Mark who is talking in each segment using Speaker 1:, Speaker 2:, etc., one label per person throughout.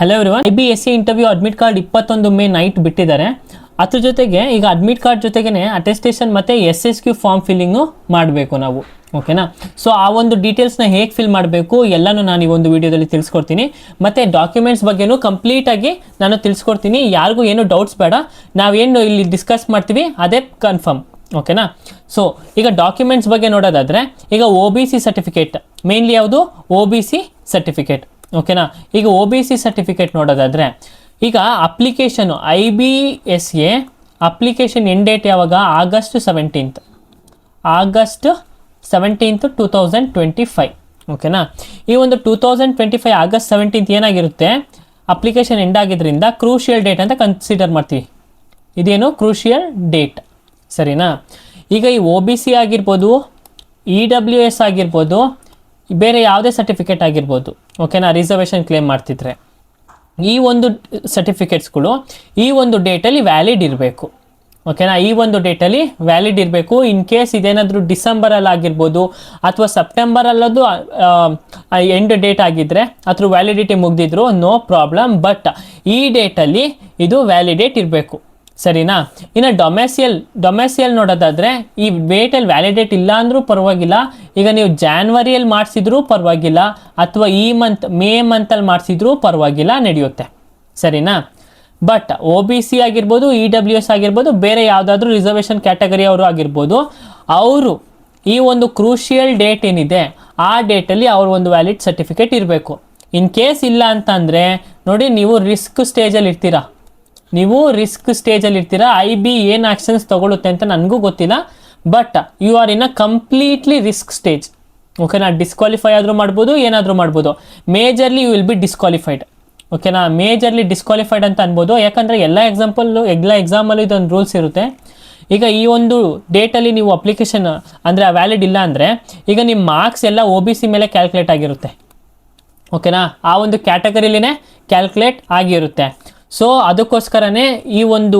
Speaker 1: Hello everyone, IBSC interview admit card 21 May night ಬಿಟ್ಟಿದ್ದಾರೆ. ಅದ್ರ ಜೊತೆಗೆ ಈಗ ಅಡ್ಮಿಟ್ ಕಾರ್ಡ್ ಜೊತೆಗೇನೆ ಅಟೆಸ್ಟೇಷನ್ ಮತ್ತು SSQ ಫಾರ್ಮ್ ಫಿಲ್ಲಿಂಗು ಮಾಡಬೇಕು ನಾವು. ಓಕೆನಾ? ಸೊ ಆ ಒಂದು ಡೀಟೇಲ್ಸ್ನ ಹೇಗೆ ಫಿಲ್ ಮಾಡಬೇಕು ಎಲ್ಲನೂ ನಾನು ಈ ಒಂದು ವಿಡಿಯೋದಲ್ಲಿ ತಿಳಿಸ್ಕೊಡ್ತೀನಿ. ಮತ್ತು ಡಾಕ್ಯುಮೆಂಟ್ಸ್ ಬಗ್ಗೆನೂ ಕಂಪ್ಲೀಟಾಗಿ ನಾನು ತಿಳಿಸ್ಕೊಡ್ತೀನಿ. ಯಾರಿಗೂ ಏನು ಡೌಟ್ಸ್ ಬೇಡ, ನಾವೇನು ಇಲ್ಲಿ ಡಿಸ್ಕಸ್ ಮಾಡ್ತೀವಿ ಅದೇ ಕನ್ಫರ್ಮ್. ಓಕೆನಾ? ಸೊ ಈಗ ಡಾಕ್ಯುಮೆಂಟ್ಸ್ ಬಗ್ಗೆ ನೋಡೋದಾದರೆ, ಈಗ OBC ಸರ್ಟಿಫಿಕೇಟ್ ಮೇನ್ಲಿ ಯಾವುದು? OBC certificate. ಓಕೆನಾ? ಈಗ OBC ಸರ್ಟಿಫಿಕೇಟ್ ನೋಡೋದಾದರೆ, ಈಗ application IBSA application end date ಯಾವಾಗ? August 17th 2025. ಓಕೆನಾ? ಈ ಒಂದು 2025 ಆಗಸ್ಟ್ 17th ಏನಾಗಿರುತ್ತೆ, ಅಪ್ಲಿಕೇಶನ್ ಎಂಡ್ ಆಗಿದ್ದರಿಂದ ಕ್ರೂಷಿಯಲ್ ಡೇಟ್ ಅಂತ ಕನ್ಸಿಡರ್ ಮಾಡ್ತೀವಿ. ಇದೇನು ಕ್ರೂಷಿಯಲ್ ಡೇಟ್, ಸರಿನಾ? ಈಗ ಈ OBC ಆಗಿರ್ಬೋದು, EWS ಆಗಿರ್ಬೋದು, ಬೇರೆ ಯಾವುದೇ ಸರ್ಟಿಫಿಕೇಟ್ ಆಗಿರ್ಬೋದು, ಓಕೆನಾ, ರಿಸರ್ವೇಷನ್ ಕ್ಲೇಮ್ ಮಾಡ್ತಿದ್ರೆ ಈ ಒಂದು ಸರ್ಟಿಫಿಕೇಟ್ಸ್ಗಳು ಈ ಒಂದು ಡೇಟಲ್ಲಿ ವ್ಯಾಲಿಡ್ ಇರಬೇಕು. ಓಕೆನಾ? ಈ ಒಂದು ಡೇಟಲ್ಲಿ ವ್ಯಾಲಿಡ್ ಇರಬೇಕು. ಇನ್ ಕೇಸ್ ಇದೇನಾದರೂ ಡಿಸೆಂಬರಲ್ಲಿ ಆಗಿರ್ಬೋದು ಅಥವಾ ಸೆಪ್ಟೆಂಬರಲ್ಲದು ಎಂಡ್ ಡೇಟ್ ಆಗಿದ್ದರೆ ಅದ್ರ ವ್ಯಾಲಿಡಿಟಿ ಮುಗ್ದಿದ್ರು ನೋ ಪ್ರಾಬ್ಲಮ್, ಬಟ್ ಈ ಡೇಟಲ್ಲಿ ಇದು ವ್ಯಾಲಿಡೇಟ್ ಇರಬೇಕು, ಸರಿನಾ? ಇನ್ನು ಡೊಮೆಸಿಯಲ್ ನೋಡೋದಾದರೆ, ಈ ಡೇಟಲ್ಲಿ ವ್ಯಾಲಿಡೇಟ್ ಇಲ್ಲ ಅಂದರೂ ಪರವಾಗಿಲ್ಲ. ಈಗ ನೀವು ಜಾನ್ವರಿಯಲ್ಲಿ ಮಾಡಿಸಿದ್ರೂ ಪರವಾಗಿಲ್ಲ, ಅಥವಾ ಈ ಮೇ ಮಂತಲ್ಲಿ ಮಾಡಿಸಿದ್ರೂ ಪರವಾಗಿಲ್ಲ, ನಡೆಯುತ್ತೆ, ಸರಿನಾ? ಬಟ್ OBC ಆಗಿರ್ಬೋದು, EWS ಆಗಿರ್ಬೋದು, ಬೇರೆ ಯಾವುದಾದ್ರೂ ರಿಸರ್ವೇಷನ್ ಕ್ಯಾಟಗರಿ ಅವರು ಆಗಿರ್ಬೋದು, ಅವರು ಈ ಒಂದು ಕ್ರೂಷಿಯಲ್ ಡೇಟ್ ಏನಿದೆ ಆ ಡೇಟಲ್ಲಿ ಅವ್ರ ಒಂದು ವ್ಯಾಲಿಡ್ ಸರ್ಟಿಫಿಕೇಟ್ ಇರಬೇಕು. ಇನ್ ಕೇಸ್ ಇಲ್ಲ ಅಂತಂದರೆ ನೋಡಿ, ನೀವು ರಿಸ್ಕ್ ಸ್ಟೇಜಲ್ಲಿ ಇರ್ತೀರಾ. IB ಏನು ಆ್ಯಕ್ಷನ್ಸ್ ತೊಗೊಳುತ್ತೆ ಅಂತ ನನಗೂ ಗೊತ್ತಿಲ್ಲ, but you are in a completely risk stage. ಓಕೆನಾ? ಡಿಸ್ಕ್ವಾಲಿಫೈ ಆದರೂ ಮಾಡ್ಬೋದು, ಏನಾದರೂ ಮಾಡ್ಬೋದು. Majorly you will be disqualified. ಓಕೆನಾ? ಮೇಜರ್ಲಿ ಡಿಸ್ಕ್ವಾಲಿಫೈಡ್ ಅಂತ ಅನ್ಬೋದು. ಯಾಕಂದರೆ ಎಲ್ಲ ಎಕ್ಸಾಮಲ್ಲೂ ಇದೊಂದು ರೂಲ್ಸ್ ಇರುತ್ತೆ. ಈಗ ಈ ಒಂದು ಡೇಟಲ್ಲಿ ನೀವು ಅಪ್ಲಿಕೇಶನ್ ಅಂದರೆ ವ್ಯಾಲಿಡ್ ಇಲ್ಲ ಅಂದರೆ, ಈಗ ನಿಮ್ಮ ಮಾರ್ಕ್ಸ್ ಎಲ್ಲ OBC ಮೇಲೆ ಕ್ಯಾಲ್ಕುಲೇಟ್ ಆಗಿರುತ್ತೆ. ಓಕೆನಾ? ಆ ಒಂದು ಕ್ಯಾಟಗರಿಲಿನೇ ಕ್ಯಾಲ್ಕುಲೇಟ್ ಆಗಿರುತ್ತೆ. ಸೊ ಅದಕ್ಕೋಸ್ಕರನೇ ಈ ಒಂದು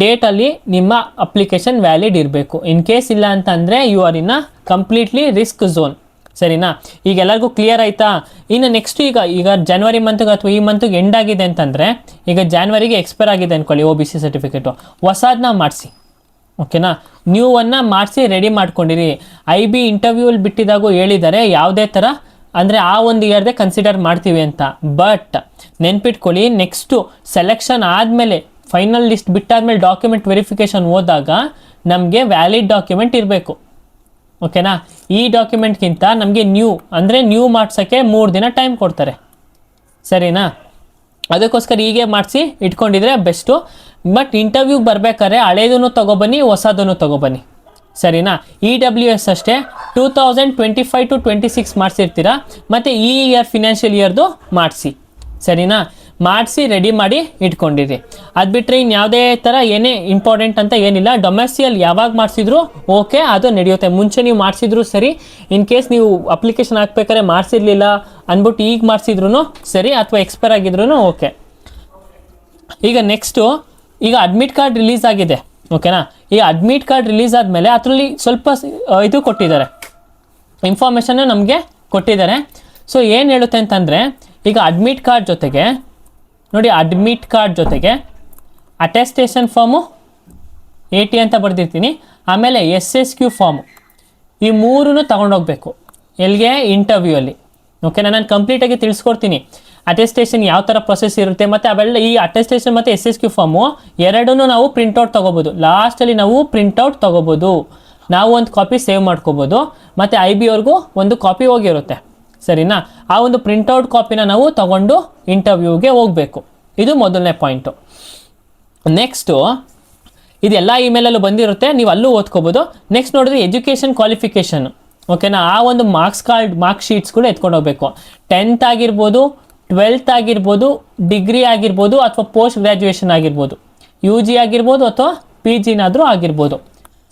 Speaker 1: ಡೇಟಲ್ಲಿ ನಿಮ್ಮ ಅಪ್ಲಿಕೇಶನ್ ವ್ಯಾಲಿಡ್ ಇರಬೇಕು. ಇನ್ ಕೇಸ್ ಇಲ್ಲ ಅಂತಂದರೆ you are in a completely risk zone, ಸರಿನಾ? ಈಗ ಎಲ್ಲರಿಗೂ ಕ್ಲಿಯರ್ ಆಯಿತಾ? ಇನ್ನು ನೆಕ್ಸ್ಟ್ ಈಗ ಜನವರಿ ಮಂತ್ಗೆ ಅಥವಾ ಈ ಮಂತ್ಗೆ ಎಂಡ್ ಆಗಿದೆ ಅಂತಂದರೆ, ಈಗ ಜಾನ್ವರಿಗೆ ಎಕ್ಸ್ಪೈರ್ ಆಗಿದೆ ಅಂದ್ಕೊಳ್ಳಿ OBC ಸರ್ಟಿಫಿಕೇಟು, ಹೊಸದನ್ನ ಮಾಡಿಸಿ. ಓಕೆನಾ? ನ್ಯೂವನ್ನು ಮಾಡಿಸಿ ರೆಡಿ ಮಾಡ್ಕೊಂಡಿರಿ. IB ಇಂಟರ್ವ್ಯೂಲ್ಲಿ ಬಿಟ್ಟಿದ್ದಾಗೂ ಹೇಳಿದ್ದಾರೆ ಯಾವುದೇ ಥರ ಅಂದರೆ ಆ ಒಂದು ಇಯರ್ದೇ ಕನ್ಸಿಡರ್ ಮಾಡ್ತೀವಿ ಅಂತ. ಬಟ್ ನೆನ್ಪಿಟ್ಕೊಳ್ಳಿ, ನೆಕ್ಸ್ಟು ಸೆಲೆಕ್ಷನ್ ಆದಮೇಲೆ ಫೈನಲ್ ಲಿಸ್ಟ್ ಬಿಟ್ಟಾದ್ಮೇಲೆ ಡಾಕ್ಯುಮೆಂಟ್ ವೆರಿಫಿಕೇಷನ್ ಹೋದಾಗ ನಮಗೆ ವ್ಯಾಲಿಡ್ ಡಾಕ್ಯುಮೆಂಟ್ ಇರಬೇಕು. ಓಕೆನಾ? ಈ ಡಾಕ್ಯುಮೆಂಟ್ಗಿಂತ ನಮಗೆ ನ್ಯೂ ಮಾಡ್ಸೋಕ್ಕೆ 3 ದಿನ ಟೈಮ್ ಕೊಡ್ತಾರೆ, ಸರಿನಾ? ಅದಕ್ಕೋಸ್ಕರ ಹೀಗೆ ಮಾಡಿಸಿ ಇಟ್ಕೊಂಡಿದ್ರೆ ಬೆಸ್ಟು. ಬಟ್ ಇಂಟರ್ವ್ಯೂಗೆ ಬರಬೇಕಾದ್ರೆ ಹಳೇದೂ ತೊಗೊಬನ್ನಿ, ಹೊಸದನ್ನು ತೊಗೊಬನ್ನಿ, ಸರಿನಾ? EWS ಅಷ್ಟೇ 2025 to 26 ಮಾಡಿಸಿರ್ತೀರ, ಮತ್ತು ಈ ಇಯರ್ ಫಿನಾನ್ಷಿಯಲ್ ಇಯರ್ದು ಮಾಡಿಸಿ, ಸರಿನಾ? ಮಾಡಿಸಿ ರೆಡಿ ಮಾಡಿ ಇಟ್ಕೊಂಡಿರಿ. ಅದು ಬಿಟ್ಟರೆ ಇನ್ಯಾವುದೇ ಥರ ಏನೇ ಇಂಪಾರ್ಟೆಂಟ್ ಅಂತ ಏನಿಲ್ಲ. ಡೊಮೆಸಿಯಲ್ ಯಾವಾಗ ಮಾಡಿಸಿದ್ರು ಓಕೆ, ಅದು ನಡೆಯುತ್ತೆ. ಮುಂಚೆ ನೀವು ಮಾಡಿಸಿದ್ರು ಸರಿ, ಇನ್ ಕೇಸ್ ನೀವು ಅಪ್ಲಿಕೇಶನ್ ಹಾಕ್ಬೇಕಾದ್ರೆ ಮಾಡಿಸಿರ್ಲಿಲ್ಲ ಅಂದ್ಬಿಟ್ಟು ಈಗ ಮಾಡಿಸಿದ್ರು ಸರಿ, ಅಥವಾ ಎಕ್ಸ್ಪೈರ್ ಆಗಿದ್ರು ಓಕೆ. ಈಗ ನೆಕ್ಸ್ಟು, ಈಗ ಅಡ್ಮಿಟ್ ಕಾರ್ಡ್ ರಿಲೀಸ್ ಆಗಿದೆ. ಓಕೆನಾ? ಈ ಅಡ್ಮಿಟ್ ಕಾರ್ಡ್ ರಿಲೀಸ್ ಆದಮೇಲೆ ಅದರಲ್ಲಿ ಸ್ವಲ್ಪ ಇದು ಕೊಟ್ಟಿದ್ದಾರೆ, ಇನ್ಫಾರ್ಮೇಷನ್ನು ನಮಗೆ ಕೊಟ್ಟಿದ್ದಾರೆ. ಸೊ ಏನು ಹೇಳುತ್ತೆ ಅಂತಂದರೆ, ಈಗ ಅಡ್ಮಿಟ್ ಕಾರ್ಡ್ ಜೊತೆಗೆ ನೋಡಿ, ಅಡ್ಮಿಟ್ ಕಾರ್ಡ್ ಜೊತೆಗೆ ಅಟೆಸ್ಟೇಷನ್ ಫಾರ್ಮು 80 ಅಂತ ಬರೆದಿರ್ತೀನಿ, ಆಮೇಲೆ SSQ ಫಾರ್ಮು, ಈ ಮೂರೂ ತಗೊಂಡೋಗ್ಬೇಕು. ಎಲ್ಲಿಗೆ? ಇಂಟರ್ವ್ಯೂ ಅಲ್ಲಿ. ಓಕೆನಾ? ನಾನು ಕಂಪ್ಲೀಟಾಗಿ ತಿಳಿಸ್ಕೊಡ್ತೀನಿ ಅಟೆಸ್ಟೇಷನ್ ಯಾವ ಥರ ಪ್ರೊಸೆಸ್ ಇರುತ್ತೆ, ಮತ್ತು ಅವೆಲ್ಲ ಈ ಅಟೆಸ್ಟೇಷನ್ ಮತ್ತು SSQ ಫಾರ್ಮು ಎರಡೂ ನಾವು ಪ್ರಿಂಟೌಟ್ ತೊಗೋಬೋದು. ಲಾಸ್ಟಲ್ಲಿ ನಾವು ಪ್ರಿಂಟೌಟ್ ತೊಗೋಬೋದು, ನಾವು ಒಂದು ಕಾಪಿ ಸೇವ್ ಮಾಡ್ಕೋಬೋದು, ಮತ್ತು IB ಅವ್ರಿಗೂ ಒಂದು ಕಾಪಿ ಹೋಗಿರುತ್ತೆ, ಸರಿನಾ? ಆ ಒಂದು ಪ್ರಿಂಟೌಟ್ ಕಾಪಿನ ನಾವು ತೊಗೊಂಡು ಇಂಟರ್ವ್ಯೂಗೆ ಹೋಗಬೇಕು. ಇದು ಮೊದಲನೇ ಪಾಯಿಂಟು. ನೆಕ್ಸ್ಟು, ಇದೆಲ್ಲ ಇಮೇಲಲ್ಲೂ ಬಂದಿರುತ್ತೆ, ನೀವು ಅಲ್ಲೂ ಓದ್ಕೋಬೋದು. ನೆಕ್ಸ್ಟ್ ನೋಡಿದ್ರೆ ಎಜುಕೇಷನ್ ಕ್ವಾಲಿಫಿಕೇಷನ್. ಓಕೆನಾ? ಆ ಒಂದು ಮಾರ್ಕ್ ಶೀಟ್ಸ್ಗಳು ಎತ್ಕೊಂಡು ಹೋಗಬೇಕು. 10th ಆಗಿರ್ಬೋದು, 12th ಆಗಿರ್ಬೋದು, ಡಿಗ್ರಿ ಆಗಿರ್ಬೋದು, ಅಥವಾ ಪೋಸ್ಟ್ ಗ್ರ್ಯಾಜುಯೇಷನ್ ಆಗಿರ್ಬೋದು, UG ಆಗಿರ್ಬೋದು ಅಥವಾ PGನಾದರೂ ಆಗಿರ್ಬೋದು,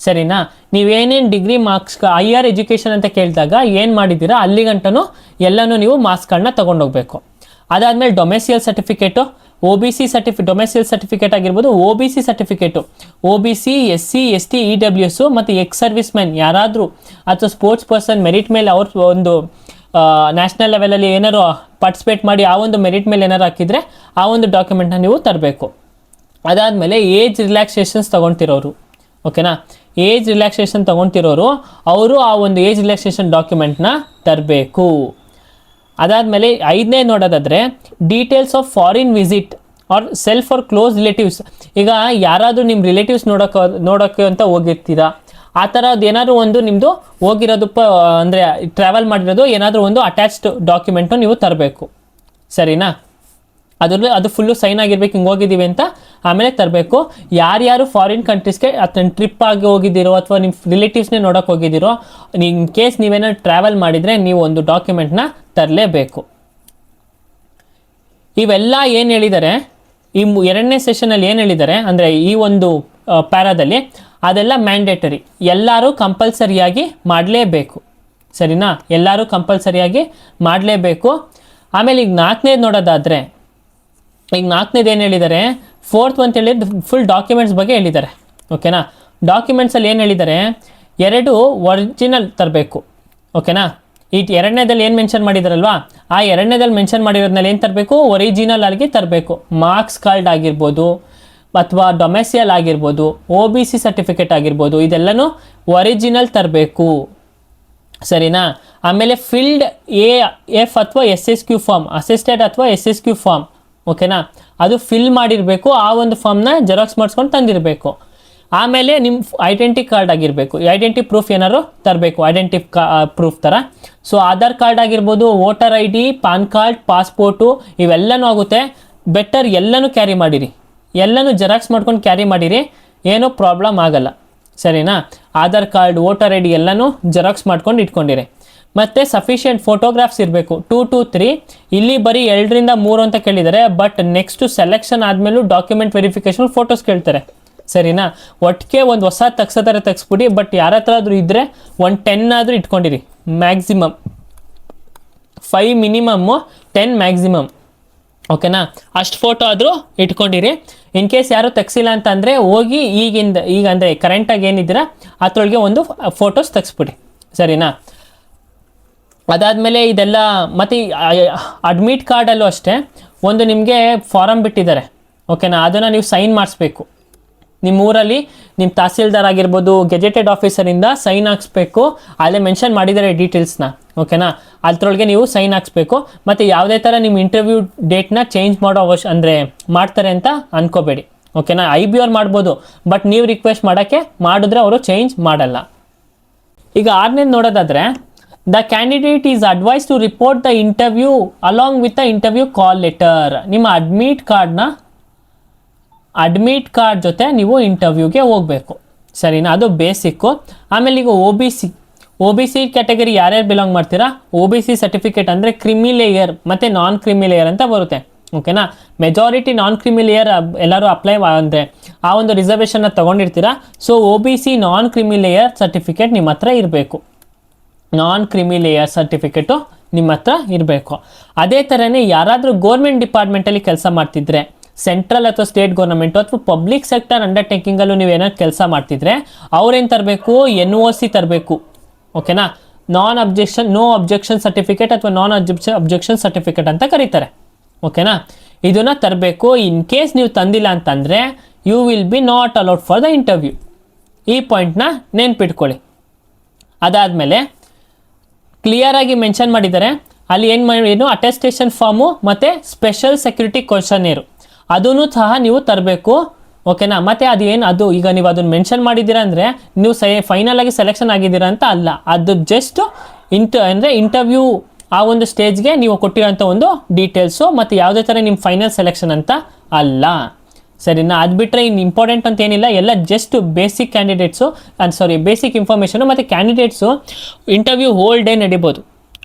Speaker 1: ಸರಿನಾ? ನೀವೇನೇನು ಡಿಗ್ರಿ ಮಾರ್ಕ್ಸ್ ಹೈಯರ್ ಎಜುಕೇಷನ್ ಅಂತ ಕೇಳಿದಾಗ ಏನು ಮಾಡಿದ್ದೀರಾ ಅಲ್ಲಿಗಂಟನೂ ಎಲ್ಲನೂ ನೀವು ಮಾರ್ಕ್ಸ್ಗಳನ್ನ ತೊಗೊಂಡೋಗ್ಬೇಕು. ಅದಾದಮೇಲೆ ಡೊಮೆಸಿಯಲ್ ಸರ್ಟಿಫಿಕೇಟು, OBC ಡೊಮೆಸಿಯಲ್ ಸರ್ಟಿಫಿಕೇಟ್ ಆಗಿರ್ಬೋದು, OBC certificate, OBC SC ST EWS ಮತ್ತು ಎಕ್ಸ್ ಸರ್ವಿಸ್ ಮ್ಯಾನ್ ಯಾರಾದರೂ ಅಥವಾ ಸ್ಪೋರ್ಟ್ಸ್ ಪರ್ಸನ್ ಮೆರಿಟ್ ಮೇಲೆ ಅವ್ರ ಒಂದು ನ್ಯಾಷನಲ್ ಲೆವೆಲಲ್ಲಿ ಏನಾರು ಪಾರ್ಟಿಸಿಪೇಟ್ ಮಾಡಿ ಆ ಒಂದು ಮೆರಿಟ್ ಮೇಲೆ ಏನಾರು ಹಾಕಿದರೆ ಆ ಒಂದು ಡಾಕ್ಯುಮೆಂಟ್ನ ನೀವು ತರಬೇಕು. ಅದಾದಮೇಲೆ ಏಜ್ ರಿಲ್ಯಾಕ್ಸೇಷನ್ಸ್ ತೊಗೊಳ್ತಿರೋರು, ಓಕೆನಾ, ಏಜ್ ರಿಲ್ಯಾಕ್ಸೇಷನ್ ತೊಗೊಳ್ತಿರೋರು ಅವರು ಆ ಒಂದು ಏಜ್ ರಿಲ್ಯಾಕ್ಸೇಷನ್ ಡಾಕ್ಯುಮೆಂಟ್ನ ತರಬೇಕು. ಅದಾದಮೇಲೆ 5ನೇ ನೋಡೋದಾದರೆ details of foreign visit or self or close relatives. ಈಗ ಯಾರಾದರೂ ನಿಮ್ಮ ರಿಲೇಟಿವ್ಸ್ ನೋಡೋಕ್ಕೆ ಅಂತ ಹೋಗಿರ್ತೀರಾ, ಆ ಥರದ್ದು ಏನಾದರೂ ಒಂದು ನಿಮ್ಮದು ಹೋಗಿರೋದು ಅಂದರೆ ಟ್ರಾವೆಲ್ ಮಾಡಿರೋದು ಏನಾದರೂ ಒಂದು ಅಟ್ಯಾಚ್ಡ್ ಡಾಕ್ಯುಮೆಂಟು ನೀವು ತರಬೇಕು, ಸರಿನಾ. ಅದು ಫುಲ್ಲು ಸೈನ್ ಆಗಿರ್ಬೇಕು, ಹಿಂಗೆ ಹೋಗಿದ್ದೀವಿ ಅಂತ ಆಮೇಲೆ ತರಬೇಕು. ಯಾರ್ಯಾರು ಫಾರಿನ್ ಕಂಟ್ರೀಸ್ಗೆ ಅಥವಾ ಟ್ರಿಪ್ ಆಗಿ ಹೋಗಿದ್ದೀರೋ ಅಥವಾ ನಿಮ್ಮ ರಿಲೇಟಿವ್ಸ್ನೇ ನೋಡೋಕೆ ಹೋಗಿದ್ದೀರೋ, ಇನ್ ಕೇಸ್ ನೀವೇನಾದ್ರು ಟ್ರಾವೆಲ್ ಮಾಡಿದರೆ ನೀವು ಒಂದು ಡಾಕ್ಯುಮೆಂಟ್ನ ತರಲೇಬೇಕು. ಇವೆಲ್ಲ ಏನು ಹೇಳಿದ್ದಾರೆ ಈ 2ನೇ ಸೆಷನಲ್ಲಿ ಏನು ಹೇಳಿದ್ದಾರೆ ಅಂದರೆ ಈ ಒಂದು ಪ್ಯಾರಾದಲ್ಲಿ, ಅದೆಲ್ಲ ಮ್ಯಾಂಡೇಟರಿ, ಎಲ್ಲರೂ ಕಂಪಲ್ಸರಿಯಾಗಿ ಮಾಡಲೇಬೇಕು, ಸರಿನಾ, ಎಲ್ಲರೂ ಕಂಪಲ್ಸರಿಯಾಗಿ ಮಾಡಲೇಬೇಕು. ಆಮೇಲೆ ಈಗ 4ನೇದು ನೋಡೋದಾದರೆ, ಈಗ 4ನೇದು ಏನು ಹೇಳಿದ್ದಾರೆ, 4th ಅಂತ ಹೇಳಿದ್ರೆ ಫುಲ್ ಡಾಕ್ಯುಮೆಂಟ್ಸ್ ಬಗ್ಗೆ ಹೇಳಿದ್ದಾರೆ, ಓಕೆನಾ. ಡಾಕ್ಯುಮೆಂಟ್ಸಲ್ಲಿ ಏನು ಹೇಳಿದ್ದಾರೆ, 2 ಒರಿಜಿನಲ್ ತರಬೇಕು, ಓಕೆನಾ. ಈ 2ನೇದಲ್ಲಿ ಏನು ಮೆನ್ಷನ್ ಮಾಡಿದಾರಲ್ವಾ, ಆ 2ನೇದಲ್ಲಿ ಮೆನ್ಷನ್ ಮಾಡಿರೋದ್ರಲ್ಲಿ ಏನು ತರಬೇಕು, ಒರಿಜಿನಲ್ ಆಗಿ ತರಬೇಕು. ಮಾರ್ಕ್ಸ್ ಕಾರ್ಡ್ ಆಗಿರ್ಬೋದು ಅಥವಾ ಡೊಮೆಸಿಯಲ್ ಆಗಿರ್ಬೋದು, OBC ಸರ್ಟಿಫಿಕೇಟ್ ಆಗಿರ್ಬೋದು, ಇದೆಲ್ಲನೂ ಒರಿಜಿನಲ್ ತರಬೇಕು, ಸರಿನಾ. ಆಮೇಲೆ ಫಿಲ್ಡ್ AF ಅಥವಾ SSQ ಫಾರ್ಮ್, ಅಸಿಸ್ಟೆಡ್ ಅಥವಾ SSQ ಫಾರ್ಮ್, ಓಕೆನಾ, ಅದು ಫಿಲ್ ಮಾಡಿರಬೇಕು. ಆ ಒಂದು ಫಾರ್ಮ್ನ ಜೆರಾಕ್ಸ್ ಮಾಡಿಸ್ಕೊಂಡು ತಂದಿರಬೇಕು. ಆಮೇಲೆ ನಿಮ್ಮ ಐಡೆಂಟಿ ಕಾರ್ಡ್ ಆಗಿರಬೇಕು, ಐಡೆಂಟಿ ಪ್ರೂಫ್ ಏನಾದ್ರು ತರಬೇಕು, ಐಡೆಂಟಿ ಪ್ರೂಫ್ ಥರ. ಸೊ ಆಧಾರ್ ಕಾರ್ಡ್ ಆಗಿರ್ಬೋದು, voter ID, PAN card, passport, ಇವೆಲ್ಲನೂ ಆಗುತ್ತೆ. ಬೆಟರ್ ಎಲ್ಲನೂ ಕ್ಯಾರಿ ಮಾಡಿರಿ, ಎಲ್ಲನೂ ಜೆರಾಕ್ಸ್ ಮಾಡ್ಕೊಂಡು ಕ್ಯಾರಿ ಮಾಡಿರಿ, ಏನೂ ಪ್ರಾಬ್ಲಮ್ ಆಗಲ್ಲ, ಸರಿನಾ. ಆಧಾರ್ ಕಾರ್ಡ್, ವೋಟರ್ ID ಎಲ್ಲನೂ ಜೆರಾಕ್ಸ್ ಮಾಡ್ಕೊಂಡು ಇಟ್ಕೊಂಡಿರಿ. ಮತ್ತು ಸಫಿಷಿಯೆಂಟ್ ಫೋಟೋಗ್ರಾಫ್ಸ್ ಇರಬೇಕು, 2 to 3. ಇಲ್ಲಿ ಬರೀ 2 ರಿಂದ 3 ಅಂತ ಕೇಳಿದ್ದಾರೆ, ಬಟ್ ನೆಕ್ಸ್ಟು ಸೆಲೆಕ್ಷನ್ ಆದಮೇಲೂ ಡಾಕ್ಯುಮೆಂಟ್ ವೆರಿಫಿಕೇಷನ್ ಫೋಟೋಸ್ ಕೇಳ್ತಾರೆ, ಸರಿನಾ. ಒಟ್ಟಿಗೆ ಒಂದು ಹೊಸ ತೆಗ್ಸೋದಾರೆ ತೆಗ್ಸ್ಬಿಡಿ, ಬಟ್ ಯಾರ ಹತ್ರ ಆದರೂ ಇದ್ದರೆ ಒಂದು 10 ಆದರೂ ಇಟ್ಕೊಂಡಿರಿ, ಮ್ಯಾಕ್ಸಿಮಮ್ 5 ಮಿನಿಮಮ್ಮು, 10 ಮ್ಯಾಕ್ಸಿಮಮ್, ಓಕೆನಾ. ಅಷ್ಟು ಫೋಟೋ ಆದರೂ ಇಟ್ಕೊಂಡಿರಿ. ಇನ್ ಕೇಸ್ ಯಾರು ತೆಗ್ಸಿಲ್ಲ ಅಂತಂದರೆ ಹೋಗಿ ಈಗ ಅಂದರೆ ಕರೆಂಟಾಗಿ ಏನಿದ್ದೀರಾ ಅದರೊಳಗೆ ಒಂದು ಫೋಟೋಸ್ ತೆಗ್ಸ್ಬಿಡಿ, ಸರಿನಾ. ಅದಾದಮೇಲೆ ಇದೆಲ್ಲ ಮತ್ತು ಅಡ್ಮಿಟ್ ಕಾರ್ಡಲ್ಲೂ ಅಷ್ಟೇ ಒಂದು ನಿಮಗೆ ಫಾರಮ್ ಬಿಟ್ಟಿದ್ದಾರೆ, ಓಕೆನಾ, ಅದನ್ನು ನೀವು ಸೈನ್ ಮಾಡಿಸ್ಬೇಕು. ನಿಮ್ಮ ಊರಲ್ಲಿ ನಿಮ್ಮ ತಹಸೀಲ್ದಾರ್ ಆಗಿರ್ಬೋದು, ಗೆಜೆಟೆಡ್ ಆಫೀಸರಿಂದ ಸೈನ್ ಹಾಕ್ಸ್ಬೇಕು. ಅಲ್ಲೇ ಮೆನ್ಷನ್ ಮಾಡಿದ್ದಾರೆ ಡೀಟೇಲ್ಸ್ನ, ಓಕೆನಾ. ಅದರೊಳಗೆ ನೀವು ಸೈನ್ ಹಾಕ್ಸ್ಬೇಕು. ಮತ್ತು ಯಾವುದೇ ಥರ ನಿಮ್ಮ ಇಂಟರ್ವ್ಯೂ ಡೇಟ್ನ ಚೇಂಜ್ ಮಾಡೋ ಅಂದರೆ ಮಾಡ್ತಾರೆ ಅಂತ ಅನ್ಕೋಬೇಡಿ, ಓಕೆನಾ. IB ಅವ್ರು ಮಾಡ್ಬೋದು, ಬಟ್ ನೀವು ರಿಕ್ವೆಸ್ಟ್ ಮಾಡೋಕ್ಕೆ ಮಾಡಿದ್ರೆ ಅವರು ಚೇಂಜ್ ಮಾಡಲ್ಲ. ಈಗ 6ನೇದು ನೋಡೋದಾದರೆ, the candidate is advise to report the interview along with the interview call letter. ನಿಮ್ಮ ಅಡ್ಮಿಟ್ ಕಾರ್ಡ್ ಜೊತೆ ನೀವು ಇಂಟರ್ವ್ಯೂಗೆ ಹೋಗಬೇಕು, ಸರಿನಾ, ಅದು ಬೇಸಿಕ್ಕು. ಆಮೇಲೆ ಈಗ OBC ಕ್ಯಾಟಗರಿ ಯಾರ್ಯಾರು ಬಿಲಾಂಗ್ ಮಾಡ್ತೀರಾ, OBC ಸರ್ಟಿಫಿಕೇಟ್ ಅಂದರೆ ಕ್ರಿಮಿ ಲೇಯರ್ ಮತ್ತು ನಾನ್ ಕ್ರಿಮಿ ಲೇಯರ್ ಅಂತ ಬರುತ್ತೆ, ಓಕೆನಾ. ಮೆಜಾರಿಟಿ ನಾನ್ ಕ್ರಿಮಿ ಲೇಯರ್ ಎಲ್ಲರೂ ಅಪ್ಲೈ ಅಂದರೆ ಆ ಒಂದು ರಿಸರ್ವೇಷನ್ನ ತೊಗೊಂಡಿರ್ತೀರಾ. ಸೊ OBC ನಾನ್ ಕ್ರಿಮಿ ಲೇಯರ್ ಸರ್ಟಿಫಿಕೇಟ್ ನಿಮ್ಮ ಹತ್ರ ಇರಬೇಕು, ನಾನ್ ಕ್ರಿಮಿ ಲೇಯರ್ ಸರ್ಟಿಫಿಕೇಟು ನಿಮ್ಮ ಹತ್ರ ಇರಬೇಕು. ಅದೇ ಥರನೇ ಯಾರಾದರೂ ಗೋರ್ಮೆಂಟ್ ಡಿಪಾರ್ಟ್ಮೆಂಟಲ್ಲಿ ಕೆಲಸ ಮಾಡ್ತಿದ್ರೆ, ಸೆಂಟ್ರಲ್ ಅಥವಾ ಸ್ಟೇಟ್ ಗೌರ್ಮೆಂಟು ಅಥವಾ ಪಬ್ಲಿಕ್ ಸೆಕ್ಟರ್ ಅಂಡರ್ಟೇಕಿಂಗಲ್ಲೂ ನೀವು ಏನಾದ್ರು ಕೆಲಸ ಮಾಡ್ತಿದ್ರೆ ಅವ್ರೇನು ತರಬೇಕು, NOC ತರಬೇಕು, ಓಕೆನಾ. ನೋ ಅಬ್ಜೆಕ್ಷನ್ ಸರ್ಟಿಫಿಕೇಟ್ ಅಥವಾ ನಾನ್ ಅಬ್ಜೆಕ್ಷನ್ ಸರ್ಟಿಫಿಕೇಟ್ ಅಂತ ಕರೀತಾರೆ, ಓಕೆನಾ. ಇದನ್ನು ತರಬೇಕು. ಇನ್ ಕೇಸ್ ನೀವು ತಂದಿಲ್ಲ ಅಂತಂದರೆ you will be not allowed for the interview. ಈ ಪಾಯಿಂಟ್ನ ನೆನ್ಪಿಟ್ಕೊಳ್ಳಿ. ಅದಾದಮೇಲೆ ಕ್ಲಿಯರಾಗಿ ಮೆನ್ಷನ್ ಮಾಡಿದ್ದಾರೆ ಅಲ್ಲಿ ಏನು ಅಟೆಸ್ಟೇಷನ್ ಫಾರ್ಮು ಮತ್ತು ಸ್ಪೆಷಲ್ ಸೆಕ್ಯೂರಿಟಿ ಕ್ವಶನೇರು ಅದನ್ನು ಸಹ ನೀವು ತರಬೇಕು, ಓಕೆನಾ. ಮತ್ತು ಅದು ಈಗ ನೀವು ಅದನ್ನು ಮೆನ್ಷನ್ ಮಾಡಿದ್ದೀರಾ ಅಂದರೆ ನೀವು ಫೈನಲ್ ಆಗಿ ಸೆಲೆಕ್ಷನ್ ಆಗಿದ್ದೀರಾ ಅಂತ ಅಲ್ಲ, ಅದು ಜಸ್ಟ್ ಇಂಟರ್ವ್ಯೂ ಆ ಒಂದು ಸ್ಟೇಜ್ಗೆ ನೀವು ಕೊಟ್ಟಿರೋಂಥ ಒಂದು ಡೀಟೇಲ್ಸು, ಮತ್ತು ಯಾವುದೇ ಥರ ನಿಮ್ಮ ಫೈನಲ್ ಸೆಲೆಕ್ಷನ್ ಅಂತ ಅಲ್ಲ, ಸರಿನಾ. ಅದು ಬಿಟ್ಟರೆ ಇನ್ನು ಇಂಪಾರ್ಟೆಂಟ್ ಅಂತ ಏನಿಲ್ಲ, ಎಲ್ಲ just basic candidates basic information. ಮತ್ತು ಕ್ಯಾಂಡಿಡೇಟ್ಸು ಇಂಟರ್ವ್ಯೂ ಹೋಲ್ ಡೇ ನಡಿಬೋದು,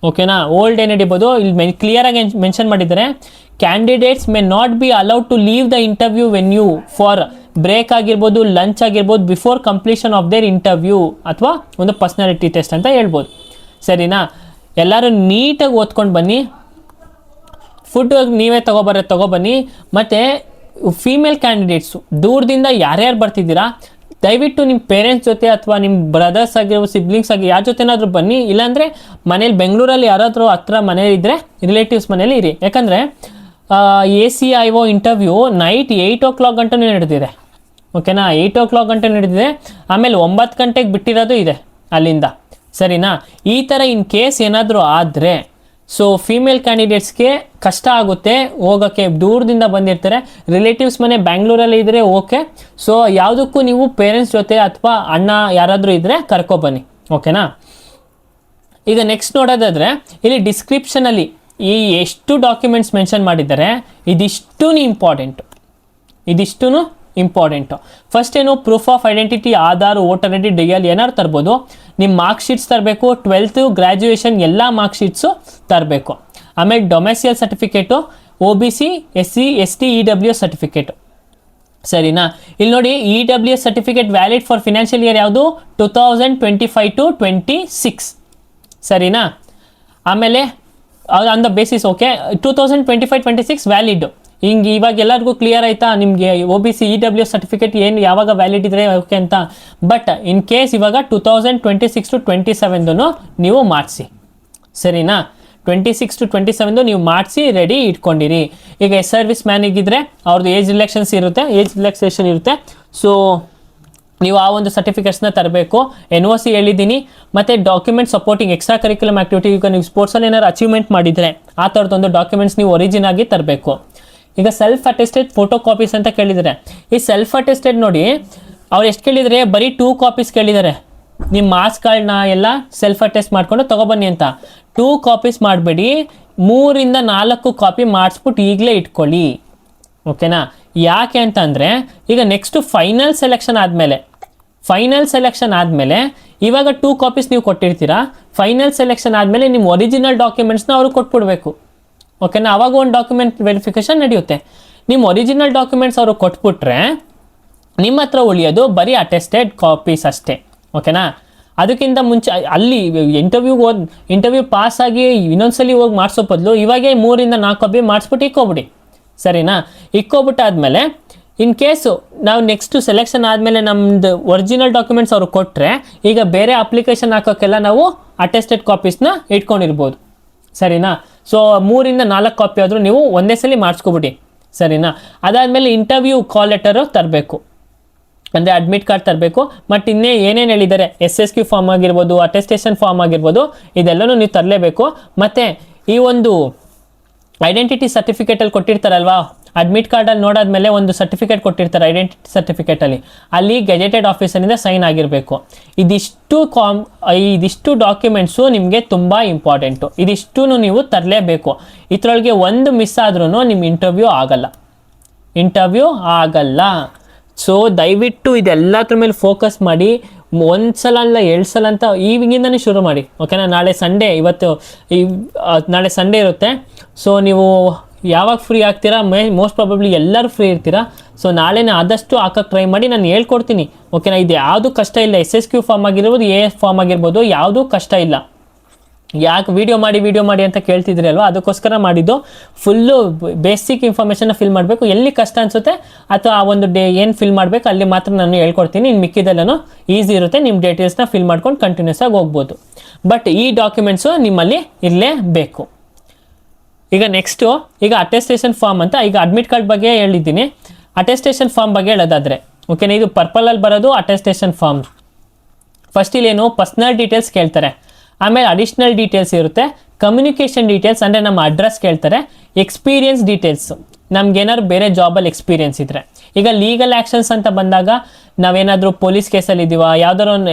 Speaker 1: ಓಕೆನಾ, ಹೋಲ್ ಡೇ ನಡಿಬೋದು. ಇಲ್ಲಿ ಕ್ಲಿಯರಾಗಿ ಮೆನ್ಷನ್ ಮಾಡಿದ್ದಾರೆ, candidates may not be allowed to leave the interview venue for break ಆಗಿರ್ಬೋದು, ಲಂಚ್ ಆಗಿರ್ಬೋದು, before completion of their interview ಅಥವಾ ಒಂದು ಪರ್ಸ್ನಾಲಿಟಿ ಟೆಸ್ಟ್ ಅಂತ ಹೇಳ್ಬೋದು, ಸರಿನಾ. ಎಲ್ಲರೂ ನೀಟಾಗಿ ಓದ್ಕೊಂಡು ಬನ್ನಿ, ಫುಡ್ ನೀವೇ ತೊಗೊಬನ್ನಿ. ಮತ್ತು ಫೀಮೇಲ್ ಕ್ಯಾಂಡಿಡೇಟ್ಸು ದೂರದಿಂದ ಯಾರ್ಯಾರು ಬರ್ತಿದ್ದೀರಾ ದಯವಿಟ್ಟು ನಿಮ್ಮ ಪೇರೆಂಟ್ಸ್ ಜೊತೆ ಅಥವಾ ನಿಮ್ಮ ಬ್ರದರ್ಸ್ ಆಗಿರೋ ಸಿಬ್ಲಿಂಗ್ಸ್ ಆಗಿ ಯಾರ ಜೊತೆನಾದರೂ ಬನ್ನಿ, ಇಲ್ಲಾಂದರೆ ಮನೇಲಿ ಬೆಂಗಳೂರಲ್ಲಿ ಯಾರಾದರೂ ಹತ್ರ ಮನೇಲಿ ಇದ್ದರೆ ರಿಲೇಟಿವ್ಸ್ ಮನೇಲಿ ಇರಿ. ಯಾಕಂದರೆ ACIO ಇಂಟರ್ವ್ಯೂ ನೈಟ್ 8 o'clock ಗಂಟೆ ನಡೆದಿದೆ. ಓಕೆನಾ, 8 o'clock ಗಂಟೆ ನಡೆದಿದೆ. ಆಮೇಲೆ 9 ಗಂಟೆಗೆ ಬಿಟ್ಟಿರೋದು ಇದೆ ಅಲ್ಲಿಂದ. ಸರಿನಾ, ಈ ಥರ ಇನ್ ಕೇಸ್ ಏನಾದರೂ ಆದರೆ ಸೊ ಫೀಮೇಲ್ ಕ್ಯಾಂಡಿಡೇಟ್ಸ್ಗೆ ಕಷ್ಟ ಆಗುತ್ತೆ ಹೋಗೋಕ್ಕೆ, ದೂರದಿಂದ ಬಂದಿರ್ತಾರೆ, ರಿಲೇಟಿವ್ಸ್ ಮನೆ ಬ್ಯಾಂಗ್ಳೂರಲ್ಲಿ ಇದ್ದರೆ ಓಕೆ. ಸೊ ಯಾವುದಕ್ಕೂ ನೀವು ಪೇರೆಂಟ್ಸ್ ಜೊತೆ ಅಥವಾ ಅಣ್ಣ ಯಾರಾದರೂ ಇದ್ದರೆ ಕರ್ಕೊಬನ್ನಿ. ಓಕೆನಾ. ಈಗ ನೆಕ್ಸ್ಟ್ ನೋಡೋದಾದರೆ ಇಲ್ಲಿ ಡಿಸ್ಕ್ರಿಪ್ಷನಲ್ಲಿ ಈ ಎಷ್ಟು ಡಾಕ್ಯುಮೆಂಟ್ಸ್ ಮೆನ್ಷನ್ ಮಾಡಿದ್ದಾರೆ ಇದಿಷ್ಟೂ ಇಂಪಾರ್ಟೆಂಟು. ಫಸ್ಟ್ ಏನು, proof of identity, Aadhaar, voter ID, DL ಏನಾದ್ರು ತರ್ಬೋದು. ನಿಮ್ಮ ಮಾರ್ಕ್ ಶೀಟ್ಸ್ ತರಬೇಕು, 12th ಗ್ರ್ಯಾಜುಯೇಷನ್ ಎಲ್ಲ ಮಾರ್ಕ್ ಶೀಟ್ಸು ತರಬೇಕು. ಆಮೇಲೆ domicile certificate, OBC SC ST EWS certificate. ಸರಿನಾ, ಇಲ್ಲಿ ನೋಡಿ EWS certificate valid for financial year ಯಾವುದು 2025 to 26. ಸರಿನಾ, ಆಮೇಲೆ on the basis okay 2025-26 valid. ಹಿಂಗೆ ಇವಾಗ ಎಲ್ಲರಿಗೂ ಕ್ಲಿಯರ್ ಆಯಿತಾ ನಿಮಗೆ OBC EWS ಸರ್ಟಿಫಿಕೇಟ್ ಏನು ಯಾವಾಗ ವ್ಯಾಲಿಡ್ ಇದ್ರೆ ಓಕೆ ಅಂತ. ಬಟ್ ಇನ್ ಕೇಸ್ ಇವಾಗ 2026 to 27 ನೀವು ಮಾಡಿಸಿ. ಸರಿನಾ, 26 to 27 ನೀವು ಮಾಡಿಸಿ ರೆಡಿ ಇಟ್ಕೊಂಡಿರಿ. ಈಗ ಸರ್ವಿಸ್ ಮ್ಯಾನಿಗಿದ್ರೆ ಅವ್ರದ್ದು ಏಜ್ ರಿಲ್ಯಾಕ್ಸೇಷನ್ ಇರುತ್ತೆ. ಸೊ ನೀವು ಆ ಒಂದು ಸರ್ಟಿಫಿಕೇಟ್ಸ್ನ ತರಬೇಕು. NOC ಹೇಳಿದ್ದೀನಿ. ಮತ್ತು document supporting extra curriculum activity, ಈಗ ನೀವು ಸ್ಪೋರ್ಟ್ಸಲ್ಲಿ ಏನಾದ್ರು ಅಚೀವ್ಮೆಂಟ್ ಮಾಡಿದರೆ ಆ ಥರದ್ದೊಂದು ಡಾಕ್ಯುಮೆಂಟ್ಸ್ ನೀವು ಒರಿಜಿನ್ ಆಗಿ ತರಬೇಕು. ಈಗ ಸೆಲ್ಫ್ ಅಟೆಸ್ಟೆಡ್ ಫೋಟೋ ಕಾಪೀಸ್ ಅಂತ ಕೇಳಿದರೆ, ಈ ಸೆಲ್ಫ್ ಅಟೆಸ್ಟೆಡ್ ನೋಡಿ ಅವ್ರು ಎಷ್ಟು ಕೇಳಿದರೆ, ಬರೀ 2 ಕಾಪೀಸ್ ಕೇಳಿದ್ದಾರೆ. ನಿಮ್ಮ ಮಾರ್ಕ್ಸ್ಗಳನ್ನ ಎಲ್ಲ ಸೆಲ್ಫ್ ಅಟೆಸ್ಟ್ ಮಾಡಿಕೊಂಡು ತೊಗೊಬನ್ನಿ ಅಂತ. 2 ಕಾಪೀಸ್ ಮಾಡಬೇಡಿ, 3 ಇಂದ 4 ಕಾಪಿ ಮಾಡಿಸ್ಬಿಟ್ಟು ಈಗಲೇ ಇಟ್ಕೊಳ್ಳಿ. ಓಕೆನಾ, ಯಾಕೆ ಅಂತಂದರೆ ಈಗ ನೆಕ್ಸ್ಟು ಫೈನಲ್ ಸೆಲೆಕ್ಷನ್ ಆದಮೇಲೆ ಇವಾಗ 2 ಕಾಪೀಸ್ ನೀವು ಕೊಟ್ಟಿರ್ತೀರಾ. ಫೈನಲ್ ಸೆಲೆಕ್ಷನ್ ಆದಮೇಲೆ ನಿಮ್ಮ ಒರಿಜಿನಲ್ ಡಾಕ್ಯುಮೆಂಟ್ಸ್ನ ಅವ್ರಿಗೆ ಕೊಟ್ಬಿಡ್ಬೇಕು. ಓಕೆನಾ, ಅವಾಗ ಒಂದು ಡಾಕ್ಯುಮೆಂಟ್ ವೆರಿಫಿಕೇಷನ್ ನಡೆಯುತ್ತೆ. ನಿಮ್ಮ ಒರಿಜಿನಲ್ ಡಾಕ್ಯುಮೆಂಟ್ಸ್ ಅವರು ಕೊಟ್ಬಿಟ್ರೆ ನಿಮ್ಮ ಹತ್ರ ಉಳಿಯೋದು ಬರೀ ಅಟೆಸ್ಟೆಡ್ ಕಾಪೀಸ್ ಅಷ್ಟೇ. ಓಕೆನಾ, ಅದಕ್ಕಿಂತ ಮುಂಚೆ ಅಲ್ಲಿ ಇಂಟರ್ವ್ಯೂ ಪಾಸ್ ಆಗಿ ಇನ್ನೊಂದ್ಸಲಿ ಹೋಗಿ ಮಾಡಿಸೋ ಬದಲು ಇವಾಗೇ 3 ಇಂದ 4 ಕಾಪಿ ಮಾಡಿಸ್ಬಿಟ್ಟು ಇಕ್ಕೋಬಿಡಿ. ಸರಿನಾ, ಇಕ್ಕೋಬಿಟ್ಟಾದ್ಮೇಲೆ ಇನ್ ಕೇಸು ನಾವು ನೆಕ್ಸ್ಟು ಸೆಲೆಕ್ಷನ್ ಆದಮೇಲೆ ನಮ್ಮದು ಒರಿಜಿನಲ್ ಡಾಕ್ಯುಮೆಂಟ್ಸ್ ಅವ್ರು ಕೊಟ್ಟರೆ ಈಗ ಬೇರೆ ಅಪ್ಲಿಕೇಶನ್ ಹಾಕೋಕ್ಕೆಲ್ಲ ನಾವು ಅಟೆಸ್ಟೆಡ್ ಕಾಪೀಸ್ನ ಇಟ್ಕೊಂಡಿರ್ಬೋದು. ಸರಿನಾ, ಸೊ 3 ಇಂದ 4 ಕಾಪಿ ಆದರೂ ನೀವು ಒಂದೇ ಸಲ ಮಾಡಿಸ್ಕೊಬಿಡಿ. ಸರಿನಾ, ಅದಾದಮೇಲೆ ಇಂಟರ್ವ್ಯೂ ಕಾಲ್ ಲೆಟರು ತರಬೇಕು, ಅಂದರೆ ಅಡ್ಮಿಟ್ ಕಾರ್ಡ್ ತರಬೇಕು. ಮತ್ತು ಇನ್ನೇ ಏನೇನು ಹೇಳಿದ್ದಾರೆ SSQ ಫಾರ್ಮ್ ಆಗಿರ್ಬೋದು, ಅಟೆಸ್ಟೇಷನ್ ಫಾರ್ಮ್ ಆಗಿರ್ಬೋದು, ಇದೆಲ್ಲನೂ ನೀವು ತರಲೇಬೇಕು. ಮತ್ತು ಈ ಒಂದು ಐಡೆಂಟಿಟಿ ಸರ್ಟಿಫಿಕೇಟಲ್ಲಿ ಕೊಟ್ಟಿರ್ತಾರಲ್ವಾ, ಅಡ್ಮಿಟ್ ಕಾರ್ಡಲ್ಲಿ ನೋಡಾದ್ಮೇಲೆ ಒಂದು ಸರ್ಟಿಫಿಕೇಟ್ ಕೊಟ್ಟಿರ್ತಾರೆ ಐಡೆಂಟಿಟಿ ಸರ್ಟಿಫಿಕೇಟಲ್ಲಿ, ಅಲ್ಲಿ ಗೆಜೆಟೆಡ್ ಆಫೀಸರಿಂದ ಸೈನ್ ಆಗಿರಬೇಕು. ಇದಿಷ್ಟು ಡಾಕ್ಯುಮೆಂಟ್ಸು ನಿಮಗೆ ತುಂಬ ಇಂಪಾರ್ಟೆಂಟು. ಇದಿಷ್ಟೂ ನೀವು ತರಲೇಬೇಕು. ಇದರೊಳಗೆ ಒಂದು ಮಿಸ್ ಆದ್ರೂ ನಿಮ್ಮ ಇಂಟರ್ವ್ಯೂ ಆಗಲ್ಲ. ಸೊ ದಯವಿಟ್ಟು ಇದೆಲ್ಲದ್ರ ಮೇಲೆ ಫೋಕಸ್ ಮಾಡಿ. ಒಂದು ಸಲ ಅಲ್ಲ 2 ಸಲ ಅಂತ ಈಗಿಂದನೇ ಶುರು ಮಾಡಿ. ಓಕೆನಾ, ನಾಳೆ ಸಂಡೇ ನಾಳೆ ಸಂಡೇ ಇರುತ್ತೆ. ಸೊ ನೀವು ಯಾವಾಗ ಫ್ರೀ ಆಗ್ತೀರಾ, ಮೋಸ್ಟ್ ಪ್ರಾಬಬ್ಲಿ ಎಲ್ಲರೂ ಫ್ರೀ ಇರ್ತೀರಾ. ಸೊ ನಾಳೆನೇ ಆದಷ್ಟು ಹಾಕೋಕ್ಕೆ ಟ್ರೈ ಮಾಡಿ, ನಾನು ಹೇಳ್ಕೊಡ್ತೀನಿ. ಓಕೆನಾ, ಇದು ಯಾವುದೂ ಕಷ್ಟ ಇಲ್ಲ. SSQ ಫಾರ್ಮ್ ಆಗಿರ್ಬೋದು, AF ಫಾರ್ಮ್ ಆಗಿರ್ಬೋದು, ಯಾವುದೂ ಕಷ್ಟ ಇಲ್ಲ. ಯಾಕೆ ವಿಡಿಯೋ ಮಾಡಿ ಅಂತ ಕೇಳ್ತಿದ್ರಿ ಅಲ್ವಾ, ಅದಕ್ಕೋಸ್ಕರ ಮಾಡಿದ್ದು. ಫುಲ್ಲು ಬೇಸಿಕ್ ಇನ್ಫಾರ್ಮೇಷನ್ನ ಫಿಲ್ ಮಾಡಬೇಕು. ಎಲ್ಲಿ ಕಷ್ಟ ಅನಿಸುತ್ತೆ ಅಥವಾ ಆ ಒಂದು ಏನು ಫಿಲ್ ಮಾಡಬೇಕು ಅಲ್ಲಿ ಮಾತ್ರ ನಾನು ಹೇಳ್ಕೊಡ್ತೀನಿ. ಇನ್ನು ಮಿಕ್ಕಿದೆಲ್ಲನೂ ಈಸಿ ಇರುತ್ತೆ. ನಿಮ್ಮ ಡೀಟೇಲ್ಸ್ನ ಫಿಲ್ ಮಾಡ್ಕೊಂಡು ಕಂಟಿನ್ಯೂಸ್ ಆಗಿ ಹೋಗ್ಬೋದು. ಬಟ್ ಈ ಡಾಕ್ಯುಮೆಂಟ್ಸು ನಿಮ್ಮಲ್ಲಿ ಇರಲೇಬೇಕು. ಈಗ ನೆಕ್ಸ್ಟು ಅಟೆಸ್ಟೇಷನ್ ಫಾರ್ಮ್ ಅಂತ, ಈಗ ಅಡ್ಮಿಟ್ ಕಾರ್ಡ್ ಬಗ್ಗೆ ಹೇಳಿದ್ದೀನಿ. ಅಟೆಸ್ಟೇಷನ್ ಫಾರ್ಮ್ ಬಗ್ಗೆ ಹೇಳೋದಾದರೆ ಓಕೆನಾ, ಇದು ಪರ್ಪಲಲ್ಲಿ ಬರೋದು ಅಟೆಸ್ಟೇಷನ್ ಫಾರ್ಮ್. ಫಸ್ಟ್ ಇಲ್ಲೇನು ಪರ್ಸ್ನಲ್ ಡೀಟೇಲ್ಸ್ ಕೇಳ್ತಾರೆ, ಆಮೇಲೆ ಅಡಿಷ್ನಲ್ ಡೀಟೇಲ್ಸ್ ಇರುತ್ತೆ, ಕಮ್ಯುನಿಕೇಷನ್ ಡೀಟೇಲ್ಸ್ ಅಂದರೆ ನಮ್ಮ ಅಡ್ರೆಸ್ ಕೇಳ್ತಾರೆ, ಎಕ್ಸ್ಪೀರಿಯನ್ಸ್ ಡೀಟೇಲ್ಸು ನಮ್ಗೇನಾದ್ರು ಬೇರೆ ಜಾಬಲ್ಲಿ ಎಕ್ಸ್ಪೀರಿಯನ್ಸ್ ಇದ್ದರೆ. ಈಗ ಲೀಗಲ್ ಆ್ಯಕ್ಷನ್ಸ್ ಅಂತ ಬಂದಾಗ ನಾವೇನಾದರೂ ಪೊಲೀಸ್ ಕೇಸಲ್ಲಿ ಇದ್ದೀವಾ,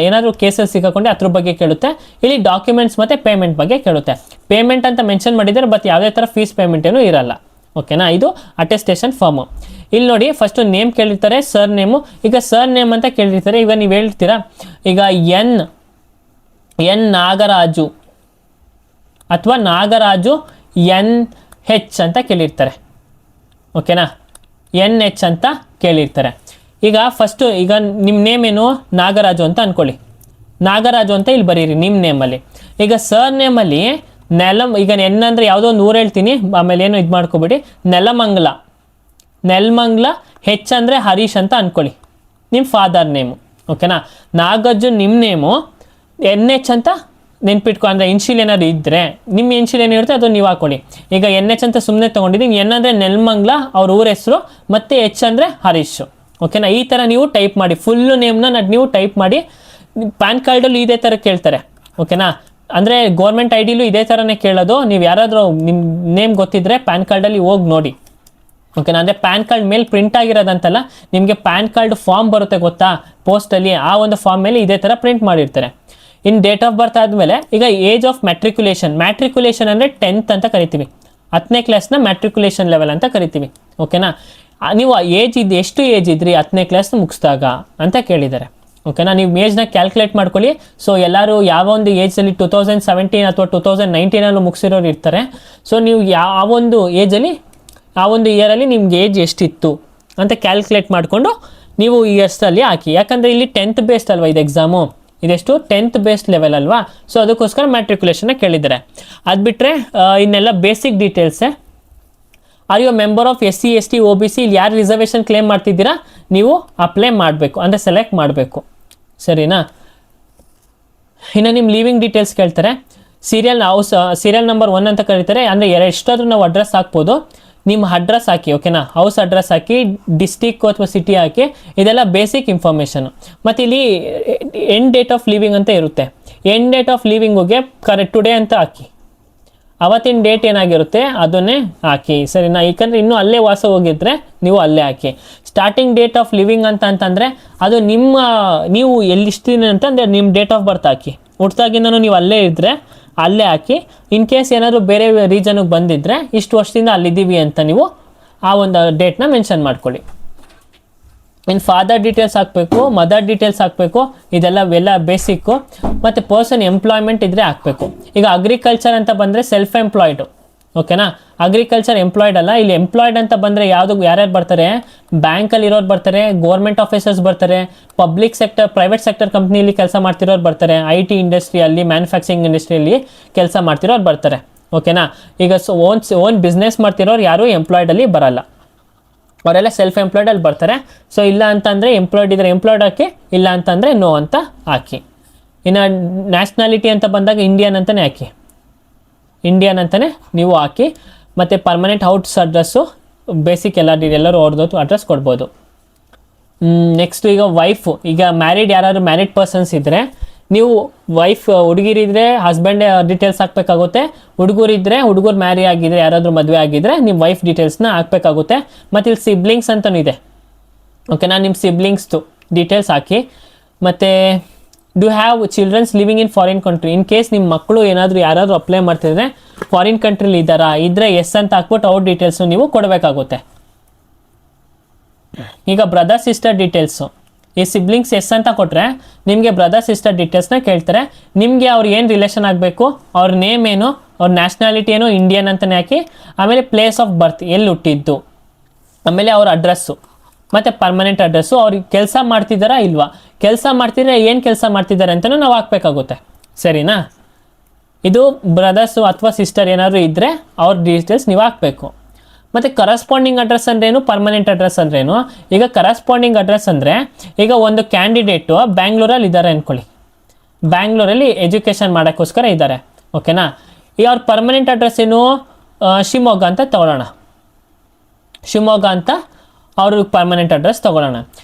Speaker 1: ಏನಾದರೂ ಕೇಸಲ್ಲಿ ಸಿಕ್ಕಾಕೊಂಡೆ ಅದ್ರ ಬಗ್ಗೆ ಕೇಳುತ್ತೆ. ಇಲ್ಲಿ ಡಾಕ್ಯುಮೆಂಟ್ಸ್ ಮತ್ತು ಪೇಮೆಂಟ್ ಬಗ್ಗೆ ಕೇಳುತ್ತೆ. ಪೇಮೆಂಟ್ ಅಂತ ಮೆನ್ಷನ್ ಮಾಡಿದರೆ ಬಟ್ ಯಾವುದೇ ಥರ ಫೀಸ್ ಪೇಮೆಂಟ್ ಏನೂ ಇರಲ್ಲ. ಓಕೆನಾ, ಇದು ಅಟೆಸ್ಟೇಷನ್ ಫಾರ್ಮು. ಇಲ್ಲಿ ನೋಡಿ ಫಸ್ಟು ನೇಮ್ ಕೇಳಿರ್ತಾರೆ, ಸರ್ ನೇಮು. ಈಗ ಸರ್ ನೇಮ್ ಅಂತ ಕೇಳಿರ್ತಾರೆ. ಈಗ ನೀವು ಹೇಳ್ತೀರಾ ಈಗ ಎನ್ ನಾಗರಾಜು ಅಥವಾ ನಾಗರಾಜು NH ಅಂತ ಕೇಳಿರ್ತಾರೆ. ಓಕೆನಾ, NH ಅಂತ ಕೇಳಿರ್ತಾರೆ. ಈಗ ಫಸ್ಟು ಈಗ ನಿಮ್ಮ ನೇಮ್ ಏನು ನಾಗರಾಜು ಅಂತ ಅಂದ್ಕೊಳ್ಳಿ. ನಾಗರಾಜು ಅಂತ ಇಲ್ಲಿ ಬರೀರಿ ನಿಮ್ಮ ನೇಮಲ್ಲಿ. ಈಗ ಸರ್ ನೇಮಲ್ಲಿ ಈಗ ಎನ್ ಅಂದರೆ ಯಾವುದೋ ಒಂದು ಊರು ಹೇಳ್ತೀನಿ, ಆಮೇಲೆ ಏನು ಇದು ಮಾಡ್ಕೊಬೇಡಿ. ನೆಲಮಂಗಲ. H ಅಂದರೆ ಹರೀಶ್ ಅಂತ ಅಂದ್ಕೊಳ್ಳಿ, ನಿಮ್ಮ ಫಾದರ್ ನೇಮು. ಓಕೆನಾ. ನಾಗಾರ್ಜುನ್ ನಿಮ್ಮ ನೇಮು NH ಅಂತ ನೆನ್ಪಿಟ್ಕೊ, ಅಂದರೆ ಇನ್ಶಿಲ್ ಏನಾದ್ರು ಇದ್ದರೆ ನಿಮ್ಮ ಇನ್ಶಿಲ್ ಏನಿರುತ್ತೆ ಅದು ನೀವು ಹಾಕೊಳ್ಳಿ. ಈಗ NH ಅಂತ ಸುಮ್ಮನೆ ತೊಗೊಂಡಿದ್ದೀನಿ, N ಅಂದರೆ ನೆಲ್ಮಂಗ್ಲ ಅವ್ರ ಊರ ಹೆಸರು, ಮತ್ತು H ಅಂದರೆ ಹರೀಶ್. ಓಕೆನಾ, ಈ ಥರ ನೀವು ಟೈಪ್ ಮಾಡಿ, ಫುಲ್ಲು ನೇಮ್ನ ನೀವು ಟೈಪ್ ಮಾಡಿ. ಪ್ಯಾನ್ ಕಾರ್ಡಲ್ಲೂ ಇದೇ ಥರ ಕೇಳ್ತಾರೆ. ಓಕೆನಾ, ಅಂದರೆ ಗೌರ್ಮೆಂಟ್ ID ಇದೇ ಥರನೇ ಕೇಳೋದು. ನೀವು ಯಾರಾದರೂ ನಿಮ್ಮ ನೇಮ್ ಗೊತ್ತಿದ್ದರೆ ಪ್ಯಾನ್ ಕಾರ್ಡಲ್ಲಿ ಹೋಗಿ ನೋಡಿ. ಓಕೆನಾ, ಅಂದರೆ ಪ್ಯಾನ್ ಕಾರ್ಡ್ ಮೇಲೆ ಪ್ರಿಂಟ್ ಆಗಿರೋದಂತಲ್ಲ, ನಿಮಗೆ ಪ್ಯಾನ್ ಕಾರ್ಡ್ ಫಾರ್ಮ್ ಬರುತ್ತೆ ಗೊತ್ತಾ ಪೋಸ್ಟಲ್ಲಿ, ಆ ಒಂದು ಫಾರ್ಮ್ ಮೇಲೆ ಇದೇ ಥರ ಪ್ರಿಂಟ್ ಮಾಡಿರ್ತಾರೆ. ಇನ್ನು ಡೇಟ್ ಆಫ್ ಬರ್ತ್ ಆದಮೇಲೆ ಈಗ ಏಜ್ ಆಫ್ ಮ್ಯಾಟ್ರಿಕ್ಯುಲೇಷನ್ ಅಂದರೆ 10th ಅಂತ ಕರಿತೀವಿ. 10ನೇ ಕ್ಲಾಸ್ನ ಮ್ಯಾಟ್ರಿಕ್ಯುಲೇಷನ್ ಲೆವೆಲ್ ಅಂತ ಕರಿತೀವಿ. ಓಕೆನಾ, ನೀವು ಏಜ್ ಎಷ್ಟು ಏಜ್ ಇದ್ರಿ 10ನೇ ಕ್ಲಾಸ್ ಮುಗಿಸಿದಾಗ ಅಂತ ಕೇಳಿದ್ದಾರೆ. ಓಕೆನಾ, ನೀವು ಏಜ್ನ ಕ್ಯಾಲ್ಕುಲೇಟ್ ಮಾಡ್ಕೊಳ್ಳಿ. ಸೊ ಎಲ್ಲರೂ ಯಾವ ಒಂದು ಏಜಲ್ಲಿ 2017 ಅಥವಾ 2019 ಮುಗಿಸಿರೋರು ಇರ್ತಾರೆ. ಸೊ ನೀವು ಯಾವ ಒಂದು ಏಜಲ್ಲಿ, ಆ ಒಂದು ಇಯರಲ್ಲಿ ನಿಮ್ಗೆ ಏಜ್ ಎಷ್ಟಿತ್ತು ಅಂತ ಕ್ಯಾಲ್ಕುಲೇಟ್ ಮಾಡಿಕೊಂಡು ನೀವು ಇಯರ್ಸಲ್ಲಿ ಹಾಕಿ. ಯಾಕಂದರೆ ಇಲ್ಲಿ 10th ಬೇಸ್ಡ್ ಅಲ್ವಾ ಇದು ಎಕ್ಸಾಮು, ಇದೆಷ್ಟು 10th ಬೇಸ್ಡ್ ಲೆವೆಲ್ ಅಲ್ವಾ. ಸೊ ಅದಕ್ಕೋಸ್ಕರ ಮ್ಯಾಟ್ರಿಕ್ಯುಲೇಷನ್ನ ಕೇಳಿದ್ದಾರೆ. ಅದು ಬಿಟ್ಟರೆ ಇನ್ನೆಲ್ಲ ಬೇಸಿಕ್ ಡೀಟೇಲ್ಸೇ. Are you member of SC ST OBC, ಇಲ್ಲಿ ಯಾರು ರಿಸರ್ವೇಷನ್ ಕ್ಲೇಮ್ ಮಾಡ್ತಿದ್ದೀರಾ ನೀವು ಅಪ್ಲೈ ಮಾಡಬೇಕು, ಅಂದರೆ ಸೆಲೆಕ್ಟ್ ಮಾಡಬೇಕು. ಸರಿನಾ. ಇನ್ನು ನಿಮ್ಮ ಲೀವಿಂಗ್ ಡೀಟೇಲ್ಸ್ ಕೇಳ್ತಾರೆ. ಸೀರಿಯಲ್ ನಂಬರ್ 1 ಅಂತ ಕರೀತಾರೆ. ಅಂದರೆ ಎಷ್ಟಾದರೂ ನಾವು ಅಡ್ರೆಸ್ ಹಾಕ್ಬೋದು. ನಿಮ್ಮ ಅಡ್ರೆಸ್ ಹಾಕಿ. ಓಕೆನಾ, ಹೌಸ್ ಅಡ್ರೆಸ್ ಹಾಕಿ, ಡಿಸ್ಟಿಕ್ ಅಥವಾ ಸಿಟಿ ಹಾಕಿ. ಇದೆಲ್ಲ ಬೇಸಿಕ್ ಇನ್ಫಾರ್ಮೇಷನು. ಮತ್ತು ಇಲ್ಲಿ ಎಂಡ್ ಡೇಟ್ ಆಫ್ ಲಿವಿಂಗ್ ಅಂತ ಇರುತ್ತೆ. ಎಂಡ್ ಡೇಟ್ ಆಫ್ ಲಿವಿಂಗಿಗೆ ಟುಡೇ ಅಂತ ಹಾಕಿ. ಅವತ್ತಿನ ಡೇಟ್ ಏನಾಗಿರುತ್ತೆ ಅದನ್ನೇ ಹಾಕಿ. ಸರಿನಾ, ಯಾಕಂದರೆ ಇನ್ನೂ ಅಲ್ಲೇ ವಾಸ ಹೋಗಿದ್ರೆ ನೀವು ಅಲ್ಲೇ ಹಾಕಿ. ಸ್ಟಾರ್ಟಿಂಗ್ ಡೇಟ್ ಆಫ್ ಲಿವಿಂಗ್ ಅಂತಂದರೆ ಅದು ನೀವು ಎಲ್ಲಿಸ್ತೀನಿ ಅಂತಂದರೆ ನಿಮ್ಮ ಡೇಟ್ ಆಫ್ ಬರ್ತ್ ಹಾಕಿ. ಹುಟ್ಟಾಗಿಂದನೂ ನೀವು ಅಲ್ಲೇ ಇದ್ದರೆ ಅಲ್ಲೇ ಹಾಕಿ. ಇನ್ ಕೇಸ್ ಏನಾದರೂ ಬೇರೆ ರೀಜನ್ಗೆ ಬಂದಿದ್ದರೆ ಇಷ್ಟು ವರ್ಷದಿಂದ ಅಲ್ಲಿದ್ದೀವಿ ಅಂತ ನೀವು ಆ ಒಂದು ಡೇಟ್ನ ಮೆನ್ಷನ್ ಮಾಡ್ಕೊಳ್ಳಿ. ಇನ್ನು ಫಾದರ್ ಡೀಟೇಲ್ಸ್ ಹಾಕಬೇಕು, ಮದರ್ ಡೀಟೇಲ್ಸ್ ಹಾಕಬೇಕು. ಇದೆಲ್ಲ ಬೇಸಿಕ್ಕು. ಮತ್ತು ಪರ್ಸನ್ ಎಂಪ್ಲಾಯ್ಮೆಂಟ್ ಇದ್ದರೆ ಹಾಕಬೇಕು. ಈಗ ಅಗ್ರಿಕಲ್ಚರ್ ಅಂತ ಬಂದರೆ ಸೆಲ್ಫ್ ಎಂಪ್ಲಾಯ್ಡು. ಓಕೆನಾ, ಅಗ್ರಿಕಲ್ಚರ್ ಎಂಪ್ಲಾಯ್ಡ್ ಅಲ್ಲ. ಇಲ್ಲಿ ಎಂಪ್ಲಾಯ್ಡ್ ಅಂತ ಬಂದರೆ ಯಾರ್ಯಾರು ಬರ್ತಾರೆ, ಬ್ಯಾಂಕಲ್ಲಿ ಇರೋರು ಬರ್ತಾರೆ, ಗೌರ್ಮೆಂಟ್ ಆಫೀಸರ್ಸ್ ಬರ್ತಾರೆ, ಪ್ರೈವೇಟ್ ಸೆಕ್ಟರ್ ಕಂಪ್ನಿಯಲ್ಲಿ ಕೆಲಸ ಮಾಡ್ತಿರೋರು ಬರ್ತಾರೆ, IT ಇಂಡಸ್ಟ್ರಿಯಲ್ಲಿ, ಮ್ಯಾನುಫ್ಯಾಕ್ಚರಿಂಗ್ ಇಂಡಸ್ಟ್ರಿಯಲ್ಲಿ ಕೆಲಸ ಮಾಡ್ತಿರೋರು ಬರ್ತಾರೆ. ಓಕೆನಾ, ಈಗ ಓನ್ ಬಿಸ್ನೆಸ್ ಮಾಡ್ತಿರೋರು ಯಾರು ಎಂಪ್ಲಾಯ್ಡಲ್ಲಿ ಬರಲ್ಲ, ಅವರೆಲ್ಲ ಸೆಲ್ಫ್ ಎಂಪ್ಲಾಯ್ಡಲ್ಲಿ ಬರ್ತಾರೆ. ಸೊ ಇಲ್ಲ ಅಂತಂದರೆ ಎಂಪ್ಲಾಯ್ಡ್ ಇದ್ದರೆ ಎಂಪ್ಲಾಯ್ಡ್ ಹಾಕಿ, ಇಲ್ಲ ಅಂತಂದರೆ ನೋ ಅಂತ ಹಾಕಿ. ಇನ್ನು ನ್ಯಾಷನಾಲಿಟಿ ಅಂತ ಬಂದಾಗ ಇಂಡಿಯನ್ ಅಂತಲೇ ಹಾಕಿ, ಇಂಡಿಯನ್ ಅಂತಲೇ ನೀವು ಹಾಕಿ. ಮತ್ತು ಪರ್ಮನೆಂಟ್ ಹೌಸ್ ಅಡ್ರೆಸ್ಸು ಬೇಸಿಕ್ ಎಲ್ಲರೂ ಅವ್ರದ್ದು ಅಡ್ರೆಸ್ ಕೊಡ್ಬೋದು. ನೆಕ್ಸ್ಟು ಈಗ ವೈಫು, ಈಗ ಯಾರಾದ್ರು ಮ್ಯಾರಿಡ್ ಪರ್ಸನ್ಸ್ ಇದ್ದರೆ ನೀವು ವೈಫ್, ಹುಡುಗಿರಿದ್ರೆ ಹಸ್ಬೆಂಡ್ ಡೀಟೇಲ್ಸ್ ಹಾಕಬೇಕಾಗುತ್ತೆ. ಹುಡುಗರು ಮ್ಯಾರಿ ಆಗಿದ್ರೆ, ಯಾರಾದರೂ ಮದುವೆ ಆಗಿದ್ದರೆ ನಿಮ್ಮ ವೈಫ್ ಡೀಟೇಲ್ಸ್ನ ಹಾಕಬೇಕಾಗುತ್ತೆ. ಮತ್ತು ಇಲ್ಲಿ ಸಿಬ್ಲಿಂಗ್ಸ್ ಅಂತಲೂ ಇದೆ. ಓಕೆನಾ, ನಿಮ್ಮ ಸಿಬ್ಲಿಂಗ್ಸ್ದು ಡೀಟೇಲ್ಸ್ ಹಾಕಿ. ಮತ್ತು do have childrens living in foreign country, in case ನಿಮ್ಮ ಮಕ್ಕಳು ಯಾರಾದರೂ ಅಪ್ಲೈ ಮಾಡ್ತಿದ್ರೆ ಫಾರಿನ್ ಕಂಟ್ರಿಲಿ ಇದ್ದರೆ ಎಸ್ ಅಂತ ಹಾಕ್ಬಿಟ್ಟು ಅವ್ರ ಡೀಟೇಲ್ಸು ನೀವು ಕೊಡಬೇಕಾಗುತ್ತೆ. ಈಗ ಬ್ರದರ್ ಸಿಸ್ಟರ್ ಡೀಟೇಲ್ಸು, ಈ ಸಿಬ್ಲಿಂಗ್ಸ್ ಎಸ್ ಅಂತ ಕೊಟ್ಟರೆ ನಿಮಗೆ ಬ್ರದರ್ ಸಿಸ್ಟರ್ ಡೀಟೇಲ್ಸ್ನ ಕೇಳ್ತಾರೆ. ನಿಮಗೆ ಅವ್ರು ಏನು ರಿಲೇಷನ್ ಆಗಬೇಕು, ಅವ್ರ ನೇಮ್ ಏನು, ಅವ್ರ ನ್ಯಾಷನಾಲಿಟಿ ಏನು, ಇಂಡಿಯನ್ ಅಂತಲೇ ಹಾಕಿ. ಆಮೇಲೆ ಪ್ಲೇಸ್ ಆಫ್ ಬರ್ತ್, ಎಲ್ಲಿ ಹುಟ್ಟಿದ್ದು, ಆಮೇಲೆ ಅವ್ರ ಅಡ್ರೆಸ್ಸು ಮತ್ತು ಪರ್ಮನೆಂಟ್ ಅಡ್ರೆಸ್ಸು, ಅವ್ರಿಗೆ ಕೆಲಸ ಮಾಡ್ತಿದ್ದಾರಾ ಇಲ್ವಾ, ಕೆಲಸ ಮಾಡ್ತಿದ್ರೆ ಏನು ಕೆಲಸ ಮಾಡ್ತಿದ್ದಾರೆ ಅಂತಲೂ ನಾವು ಹಾಕಬೇಕಾಗುತ್ತೆ. ಸರಿನಾ, ಇದು ಬ್ರದರ್ಸು ಅಥವಾ ಸಿಸ್ಟರ್ ಏನಾದರೂ ಇದ್ದರೆ ಅವ್ರ ಡೀಟೇಲ್ಸ್ ನೀವು ಹಾಕಬೇಕು. ಮತ್ತು ಕರಸ್ಪಾಂಡಿಂಗ್ ಅಡ್ರೆಸ್ ಅಂದ್ರೇನು, ಪರ್ಮನೆಂಟ್ ಅಡ್ರೆಸ್ ಅಂದ್ರೇನು. ಈಗ ಕರಸ್ಪಾಂಡಿಂಗ್ ಅಡ್ರೆಸ್ ಅಂದರೆ, ಈಗ ಒಂದು ಕ್ಯಾಂಡಿಡೇಟು ಬ್ಯಾಂಗ್ಳೂರಲ್ಲಿ ಇದ್ದಾರೆ ಅಂದ್ಕೊಳ್ಳಿ, ಬ್ಯಾಂಗ್ಳೂರಲ್ಲಿ ಎಜುಕೇಷನ್ ಮಾಡೋಕ್ಕೋಸ್ಕರ ಇದ್ದಾರೆ. ಓಕೆನಾ, ಈಗ ಅವ್ರ ಪರ್ಮನೆಂಟ್ ಅಡ್ರೆಸ್ ಏನು, ಶಿವಮೊಗ್ಗ ಅಂತ ತೊಗೊಳ್ಳೋಣ. ಶಿವಮೊಗ್ಗ ಅಂತ ಅವ್ರಿಗೆ ಪರ್ಮನೆಂಟ್ ಅಡ್ರೆಸ್ ತೊಗೊಳ್ಳೋಣ.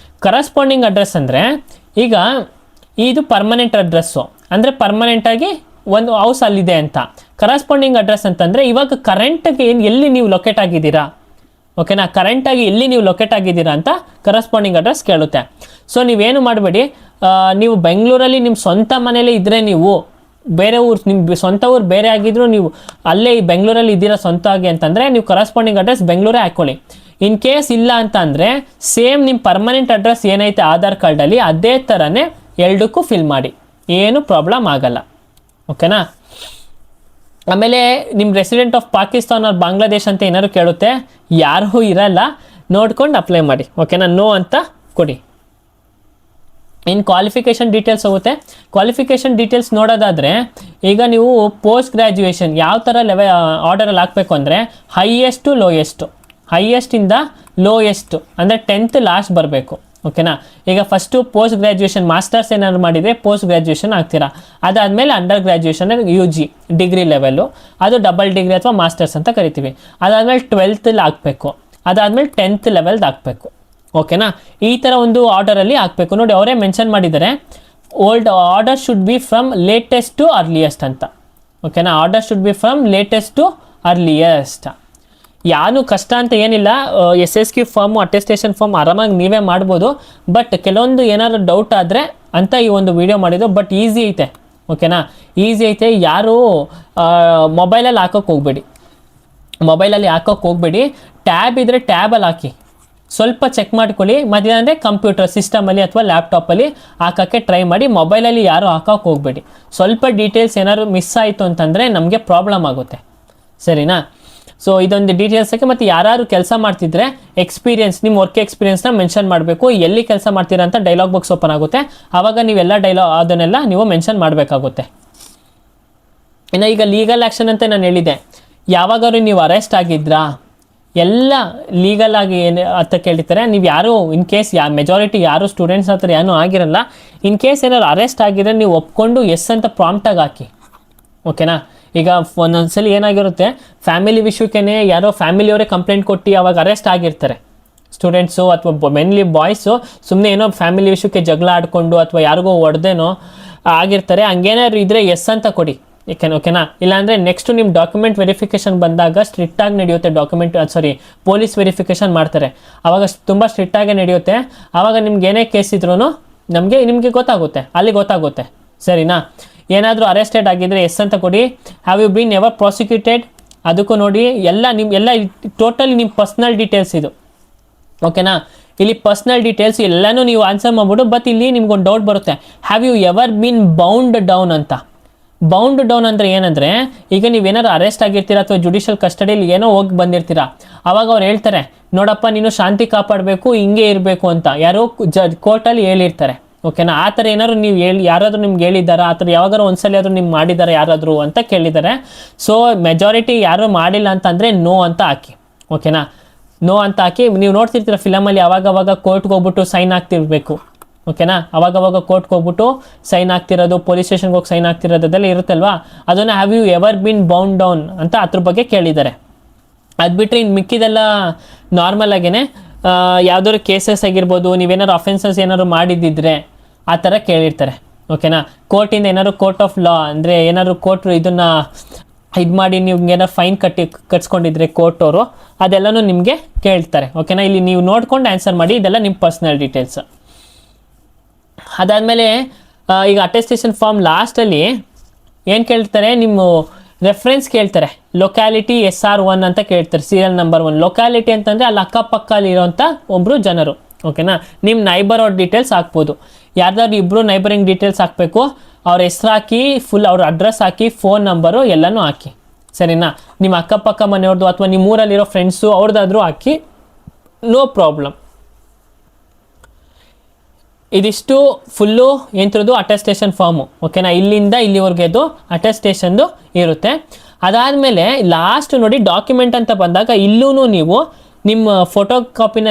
Speaker 1: ಕರಸ್ಪಾಂಡಿಂಗ್ ಅಡ್ರೆಸ್ ಅಂದರೆ, ಈಗ ಇದು ಪರ್ಮನೆಂಟ್ ಅಡ್ರೆಸ್ಸು ಅಂದರೆ ಪರ್ಮನೆಂಟಾಗಿ ಒಂದು ಹೌಸ್ ಅಲ್ಲಿದೆ ಅಂತ. ಕರಸ್ಪಾಂಡಿಂಗ್ ಅಡ್ರೆಸ್ ಅಂತಂದರೆ ಇವಾಗ ಕರೆಂಟಾಗಿ ಎಲ್ಲಿ ನೀವು ಲೊಕೇಟ್ ಆಗಿದ್ದೀರಾ. ಓಕೆನಾ, ಕರೆಂಟಾಗಿ ಎಲ್ಲಿ ನೀವು ಲೊಕೇಟ್ ಆಗಿದ್ದೀರಾ ಅಂತ ಕರಸ್ಪಾಂಡಿಂಗ್ ಅಡ್ರೆಸ್ ಕೇಳುತ್ತೆ. ಸೊ ನೀವೇನು ಮಾಡಬೇಡಿ, ನೀವು ಬೆಂಗಳೂರಲ್ಲಿ ನಿಮ್ಮ ಸ್ವಂತ ಮನೇಲಿ ಇದ್ದರೆ, ನೀವು ಬೇರೆ ಊರು, ನಿಮ್ಮ ಸ್ವಂತ ಊರು ಬೇರೆ ಆಗಿದ್ರು ನೀವು ಅಲ್ಲೇ ಬೆಂಗಳೂರಲ್ಲಿ ಇದ್ದೀರಾ ಸ್ವಂತ ಆಗಿ ಅಂತಂದರೆ ನೀವು ಕರಸ್ಪಾಂಡಿಂಗ್ ಅಡ್ರೆಸ್ ಬೆಂಗಳೂರೇ ಹಾಕ್ಕೊಳ್ಳಿ. ಇನ್ ಕೇಸ್ ಇಲ್ಲ ಅಂತ ಅಂದರೆ ಸೇಮ್ ನಿಮ್ಮ ಪರ್ಮನೆಂಟ್ ಅಡ್ರೆಸ್ ಏನೈತೆ ಆಧಾರ್ ಕಾರ್ಡಲ್ಲಿ ಅದೇ ಥರನೇ ಎರಡಕ್ಕೂ ಫಿಲ್ ಮಾಡಿ, ಏನು ಪ್ರಾಬ್ಲಮ್ ಆಗಲ್ಲ. ಓಕೆನಾ, ಆಮೇಲೆ ನಿಮ್ಮ ರೆಸಿಡೆಂಟ್ ಆಫ್ ಪಾಕಿಸ್ತಾನ್ ಅವ್ರ ಬಾಂಗ್ಲಾದೇಶ್ ಅಂತ ಏನಾದ್ರು ಕೇಳುತ್ತೆ, ಯಾರೂ ಇರಲ್ಲ, ನೋಡ್ಕೊಂಡು ಅಪ್ಲೈ ಮಾಡಿ. ಓಕೆನಾ, ನೋ ಅಂತ ಕೊಡಿ. ಇನ್ನು ಕ್ವಾಲಿಫಿಕೇಷನ್ ಡೀಟೇಲ್ಸ್ ಹೋಗುತ್ತೆ. ಕ್ವಾಲಿಫಿಕೇಷನ್ ಡೀಟೇಲ್ಸ್ ನೋಡೋದಾದರೆ, ಈಗ ನೀವು ಪೋಸ್ಟ್ ಗ್ರ್ಯಾಜುಯೇಷನ್ ಯಾವ ಥರ ಆರ್ಡರಲ್ಲಿ ಹಾಕಬೇಕು ಅಂದರೆ ಹೈಯೆಸ್ಟು ಲೋಯೆಸ್ಟು, ಹೈಯೆಸ್ಟಿಂದ ಲೋಯೆಸ್ಟು ಅಂದರೆ 10th ಲಾಸ್ಟ್ ಬರಬೇಕು. ಓಕೆನಾ. ಈಗ ಫಸ್ಟು ಪೋಸ್ಟ್ ಗ್ರ್ಯಾಜುಯೇಷನ್ ಮಾಸ್ಟರ್ಸ್ ಏನಾದ್ರು ಮಾಡಿದರೆ ಪೋಸ್ಟ್ ಗ್ರ್ಯಾಜುಯೇಷನ್ ಆಗ್ತೀರಾ. ಅದಾದಮೇಲೆ under graduation UG degree level, ಅದು ಡಬಲ್ ಡಿಗ್ರಿ ಅಥವಾ ಮಾಸ್ಟರ್ಸ್ ಅಂತ ಕರಿತೀವಿ. ಅದಾದಮೇಲೆ 12th ಆಗಬೇಕು, ಅದಾದಮೇಲೆ 10th ಲೆವೆಲ್ದು ಆಗಬೇಕು. ಓಕೆನಾ. ಈ ಥರ ಒಂದು ಆರ್ಡರಲ್ಲಿ ಆಗಬೇಕು. ನೋಡಿ ಅವರೇ ಮೆನ್ಷನ್ ಮಾಡಿದ್ದಾರೆ, order should be from latest to earliest ಅಂತ. ಓಕೆನಾ. Order should be from latest to earliest. ಯಾನು ಕಷ್ಟ ಅಂತ ಏನಿಲ್ಲ. SSQ ಫಾರ್ಮು, ಅಟೆಸ್ಟೇಷನ್ ಫಾರ್ಮ್ ಆರಾಮಾಗಿ ನೀವೇ ಮಾಡ್ಬೋದು. ಬಟ್ ಕೆಲವೊಂದು ಏನಾದ್ರು ಡೌಟ್ ಆದರೆ ಅಂತ ಈ ಒಂದು ವಿಡಿಯೋ ಮಾಡಿದ್ದು. ಬಟ್ ಈಸಿ ಐತೆ. ಓಕೆನಾ. ಈಸಿ ಐತೆ. ಯಾರು ಮೊಬೈಲಲ್ಲಿ ಹಾಕೋಕ್ಕೆ ಹೋಗಬೇಡಿ, ಮೊಬೈಲಲ್ಲಿ ಹಾಕೋಕ್ಕೆ ಹೋಗಬೇಡಿ. ಟ್ಯಾಬ್ ಇದ್ದರೆ ಟ್ಯಾಬಲ್ಲಿ ಹಾಕಿ, ಸ್ವಲ್ಪ ಚೆಕ್ ಮಾಡ್ಕೊಳ್ಳಿ. ಮತ್ತೆ ಅಂದರೆ ಕಂಪ್ಯೂಟರ್ ಸಿಸ್ಟಮಲ್ಲಿ ಅಥವಾ ಲ್ಯಾಪ್ಟಾಪಲ್ಲಿ ಹಾಕೋಕ್ಕೆ ಟ್ರೈ ಮಾಡಿ. ಮೊಬೈಲಲ್ಲಿ ಯಾರು ಹಾಕೋಕ್ಕೆ ಹೋಗಬೇಡಿ. ಸ್ವಲ್ಪ ಡೀಟೇಲ್ಸ್ ಏನಾದ್ರು ಮಿಸ್ ಆಯಿತು ಅಂತಂದರೆ ನಮಗೆ ಪ್ರಾಬ್ಲಮ್ ಆಗುತ್ತೆ. ಸರಿನಾ. ಸೊ ಇದೊಂದು ಡೀಟೇಲ್ಸಕ್ಕೆ. ಮತ್ತು ಯಾರು ಕೆಲಸ ಮಾಡ್ತಿದ್ರೆ ಎಕ್ಸ್ಪೀರಿಯನ್ಸ್, ನಿಮ್ಮ ವರ್ಕ್ ಎಕ್ಸ್ಪೀರಿಯನ್ಸ್ನ ಮೆನ್ಷನ್ ಮಾಡಬೇಕು. ಎಲ್ಲಿ ಕೆಲಸ ಮಾಡ್ತೀರಾ ಅಂತ ಡೈಲಾಗ್ ಬಾಕ್ಸ್ ಓಪನ್ ಆಗುತ್ತೆ. ಆವಾಗ ನೀವೆಲ್ಲ ಅದನ್ನೆಲ್ಲ ನೀವು ಮೆನ್ಷನ್ ಮಾಡಬೇಕಾಗುತ್ತೆ. ಇನ್ನು ಈಗ ಲೀಗಲ್ ಆ್ಯಕ್ಷನ್ ಅಂತ ನಾನು ಹೇಳಿದ್ದೆ. ಯಾವಾಗಾದ್ರೂ ನೀವು ಅರೆಸ್ಟ್ ಆಗಿದ್ರಾ, ಎಲ್ಲ ಲೀಗಲ್ ಆಗಿ ಏನು ಅಂತ ಕೇಳ್ತಾರೆ. ನೀವು ಯಾರು ಇನ್ ಕೇಸ್ ಮೆಜಾರಿಟಿ ಯಾರು ಸ್ಟೂಡೆಂಟ್ಸ್ ಹತ್ರ ಏನೂ ಆಗಿರಲ್ಲ. ಇನ್ ಕೇಸ್ ಏನಾದ್ರು ಅರೆಸ್ಟ್ ಆಗಿದ್ರೆ ನೀವು ಒಪ್ಕೊಂಡು ಎಸ್ ಅಂತ ಪ್ರಾಂಪ್ಟಾಗಿ ಹಾಕಿ. ಓಕೆನಾ. ಈಗ ಒಂದೊಂದ್ಸಲಿ ಏನಾಗಿರುತ್ತೆ, ಫ್ಯಾಮಿಲಿ ವಿಷಯಕ್ಕೇ ಯಾರೋ ಫ್ಯಾಮಿಲಿಯವರೇ ಕಂಪ್ಲೇಂಟ್ ಕೊಟ್ಟು ಅವಾಗ ಅರೆಸ್ಟ್ ಆಗಿರ್ತಾರೆ ಸ್ಟೂಡೆಂಟ್ಸು ಅಥವಾ ಮೇನ್ಲಿ ಬಾಯ್ಸು. ಸುಮ್ಮನೆ ಏನೋ ಫ್ಯಾಮಿಲಿ ವಿಷಯಕ್ಕೆ ಜಗಳ ಆಡಿಕೊಂಡು ಅಥವಾ ಯಾರಿಗೋ ಹೊಡೆದೇನೋ ಆಗಿರ್ತಾರೆ. ಹಂಗೇನಾದ್ರು ಇದ್ದರೆ ಎಸ್ ಅಂತ ಕೊಡಿ. ಓಕೆನಾ. ಇಲ್ಲಾಂದರೆ ನೆಕ್ಸ್ಟು ನಿಮ್ಮ ಡಾಕ್ಯುಮೆಂಟ್ ವೆರಿಫಿಕೇಷನ್ ಬಂದಾಗ ಸ್ಟ್ರಿಕ್ಟಾಗಿ ನಡೆಯುತ್ತೆ. ಪೊಲೀಸ್ ವೆರಿಫಿಕೇಷನ್ ಮಾಡ್ತಾರೆ. ಆವಾಗ ತುಂಬ ಸ್ಟ್ರಿಕ್ಟಾಗಿ ನಡೆಯುತ್ತೆ. ಆವಾಗ ನಿಮ್ಗೆ ಏನೇ ಕೇಸ್ ಇದ್ರೂ ನಿಮಗೆ ಗೊತ್ತಾಗುತ್ತೆ, ಅಲ್ಲಿ ಗೊತ್ತಾಗುತ್ತೆ. ಸರಿನಾ. ಏನಾದರೂ ಅರೆಸ್ಟೆಡ್ ಆಗಿದ್ದರೆ ಎಸ್ ಅಂತ ಕೊಡಿ. Have you been ever prosecuted, ಅದಕ್ಕೂ ನೋಡಿ. ಎಲ್ಲ ಟೋಟಲಿ ನಿಮ್ಮ ಪರ್ಸ್ನಲ್ ಡೀಟೇಲ್ಸ್ ಇದು. ಓಕೆನಾ. ಇಲ್ಲಿ ಪರ್ಸ್ನಲ್ ಡೀಟೇಲ್ಸ್ ಎಲ್ಲನೂ ನೀವು ಆನ್ಸರ್ ಮಾಡ್ಬಿಡು. ಬಟ್ ಇಲ್ಲಿ ನಿಮ್ಗೊಂದು ಡೌಟ್ ಬರುತ್ತೆ, have you ever been bound down ಅಂತ. ಬೌಂಡ್ ಡೌನ್ ಅಂದರೆ ಏನಂದರೆ, ಈಗ ನೀವೇನಾದ್ರು ಅರೆಸ್ಟ್ ಆಗಿರ್ತೀರಾ ಅಥವಾ ಜುಡಿಷಿಯಲ್ ಕಸ್ಟಡಿಯಲ್ಲಿ ಏನೋ ಹೋಗಿ ಬಂದಿರ್ತೀರಾ. ಆವಾಗ ಅವ್ರು ಹೇಳ್ತಾರೆ, ನೋಡಪ್ಪ ನೀನು ಶಾಂತಿ ಕಾಪಾಡಬೇಕು, ಹಿಂಗೆ ಇರಬೇಕು ಅಂತ ಯಾರೋ ಕೋರ್ಟಲ್ಲಿ ಹೇಳಿರ್ತಾರೆ. ಓಕೆನಾ. ಆ ಥರ ಏನಾದ್ರು ನೀವು ಯಾರಾದರೂ ನಿಮ್ಗೆ ಹೇಳಿದ್ದಾರಾ, ಆ ಥರ ಯಾವಾಗಾದ್ರೂ ಒಂದ್ಸಲ ಆದರೂ ನಿಮ್ಗೆ ಮಾಡಿದ್ದಾರೆ ಯಾರಾದರೂ ಅಂತ ಕೇಳಿದ್ದಾರೆ. ಸೊ ಮೆಜಾರಿಟಿ ಯಾರು ಮಾಡಿಲ್ಲ ಅಂತಂದರೆ ನೋ ಅಂತ ಹಾಕಿ. ಓಕೆನಾ. ನೋ ಅಂತ ಹಾಕಿ. ನೀವು ನೋಡ್ತಿರ್ತೀರ ಫಿಲಮಲ್ಲಿ ಅವಾಗವಾಗ ಕೋರ್ಟ್ಗೆ ಹೋಗ್ಬಿಟ್ಟು ಸೈನ್ ಆಗ್ತಿರ್ಬೇಕು. ಓಕೆನಾ. ಅವಾಗವಾಗ ಕೋರ್ಟ್ಗೆ ಹೋಗ್ಬಿಟ್ಟು ಸೈನ್ ಆಗ್ತಿರೋದು, ಪೊಲೀಸ್ ಸ್ಟೇಷನ್ಗೆ ಹೋಗಿ ಸೈನ್ ಆಗ್ತಿರೋದು ಅದೆಲ್ಲ ಇರುತ್ತಲ್ವಾ. ಅದನ್ನು have you ever been bound down ಅಂತ ಅದ್ರ ಬಗ್ಗೆ ಕೇಳಿದ್ದಾರೆ. ಅದು ಬಿಟ್ಟರೆ ಇನ್ನು ಮಿಕ್ಕಿದೆಲ್ಲ ನಾರ್ಮಲ್ ಆಗೇ ಯಾವುದಾದ್ರು ಕೇಸಸ್ ಆಗಿರ್ಬೋದು, ನೀವೇನಾದ್ರು ಅಫೆನ್ಸಸ್ ಏನಾದ್ರು ಮಾಡಿದ್ದಿದ್ರೆ ಆ ಥರ ಕೇಳಿರ್ತಾರೆ. ಓಕೆನಾ. ಕೋರ್ಟಿಂದ ಏನಾದ್ರು ಕೋರ್ಟ್ ಆಫ್ ಲಾ ಅಂದರೆ ಏನಾದ್ರು ಕೋರ್ಟ್ ಇದನ್ನು ಇದು ಮಾಡಿ ನೀವು ಏನಾದ್ರು ಫೈನ್ ಕಟ್ಸ್ಕೊಂಡಿದ್ರೆ ಕೋರ್ಟ್ ಅವರು ಅದೆಲ್ಲನೂ ನಿಮಗೆ ಕೇಳ್ತಾರೆ. ಓಕೆನಾ. ಇಲ್ಲಿ ನೀವು ನೋಡ್ಕೊಂಡು ಆನ್ಸರ್ ಮಾಡಿ. ಇದೆಲ್ಲ ನಿಮ್ಮ ಪರ್ಸ್ನಲ್ ಡೀಟೇಲ್ಸ್. ಅದಾದಮೇಲೆ ಈಗ ಅಟೆಸ್ಟೇಷನ್ ಫಾರ್ಮ್ ಲಾಸ್ಟಲ್ಲಿ ಏನು ಕೇಳ್ತಾರೆ, ನಿಮ್ಮ ರೆಫರೆನ್ಸ್ ಕೇಳ್ತಾರೆ. ಲೊಕ್ಯಾಲಿಟಿ SR1 ಅಂತ ಕೇಳ್ತಾರೆ, ಸೀರಿಯಲ್ ನಂಬರ್ 1. ಲೊಕ್ಯಾಲಿಟಿ ಅಂತಂದರೆ ಅಲ್ಲಿ ಅಕ್ಕಪಕ್ಕಲ್ಲಿರೋಂಥ ಒಬ್ಬರು ಜನರು. ಓಕೆನಾ. ನಿಮ್ಮ ನೈಬರ್ ಅವ್ರ ಡೀಟೇಲ್ಸ್ ಹಾಕ್ಬೋದು. ಯಾರ್ದಾದ್ರು ಇಬ್ಬರು ನೈಬರಿಂಗ್ ಡೀಟೇಲ್ಸ್ ಹಾಕಬೇಕು. ಅವ್ರ ಹೆಸ್ರು ಹಾಕಿ, ಫುಲ್ ಅವ್ರ ಅಡ್ರೆಸ್ ಹಾಕಿ, ಫೋನ್ ನಂಬರು ಎಲ್ಲನೂ ಹಾಕಿ. ಸರಿನಾ. ನಿಮ್ಮ ಅಕ್ಕಪಕ್ಕ ಮನೆಯವ್ರದ್ದು ಅಥವಾ ನಿಮ್ಮ ಊರಲ್ಲಿರೋ ಫ್ರೆಂಡ್ಸು ಅವ್ರದ್ದಾದ್ರೂ ಹಾಕಿ, ನೋ ಪ್ರಾಬ್ಲಮ್. ಇದಿಷ್ಟು ಫುಲ್ಲು ಎಂಥದ್ದು ಅಟೆಸ್ಟೇಷನ್ ಫಾರ್ಮು. ಓಕೆನಾ. ಇಲ್ಲಿಂದ ಇಲ್ಲಿವರೆಗೆದು ಅಟೆಸ್ಟೇಷನ್ದು ಇರುತ್ತೆ. ಅದಾದಮೇಲೆ ಲಾಸ್ಟ್ ನೋಡಿ ಡಾಕ್ಯುಮೆಂಟ್ ಅಂತ ಬಂದಾಗ ಇಲ್ಲೂ ನೀವು ನಿಮ್ಮ ಫೋಟೋ ಕಾಪಿನ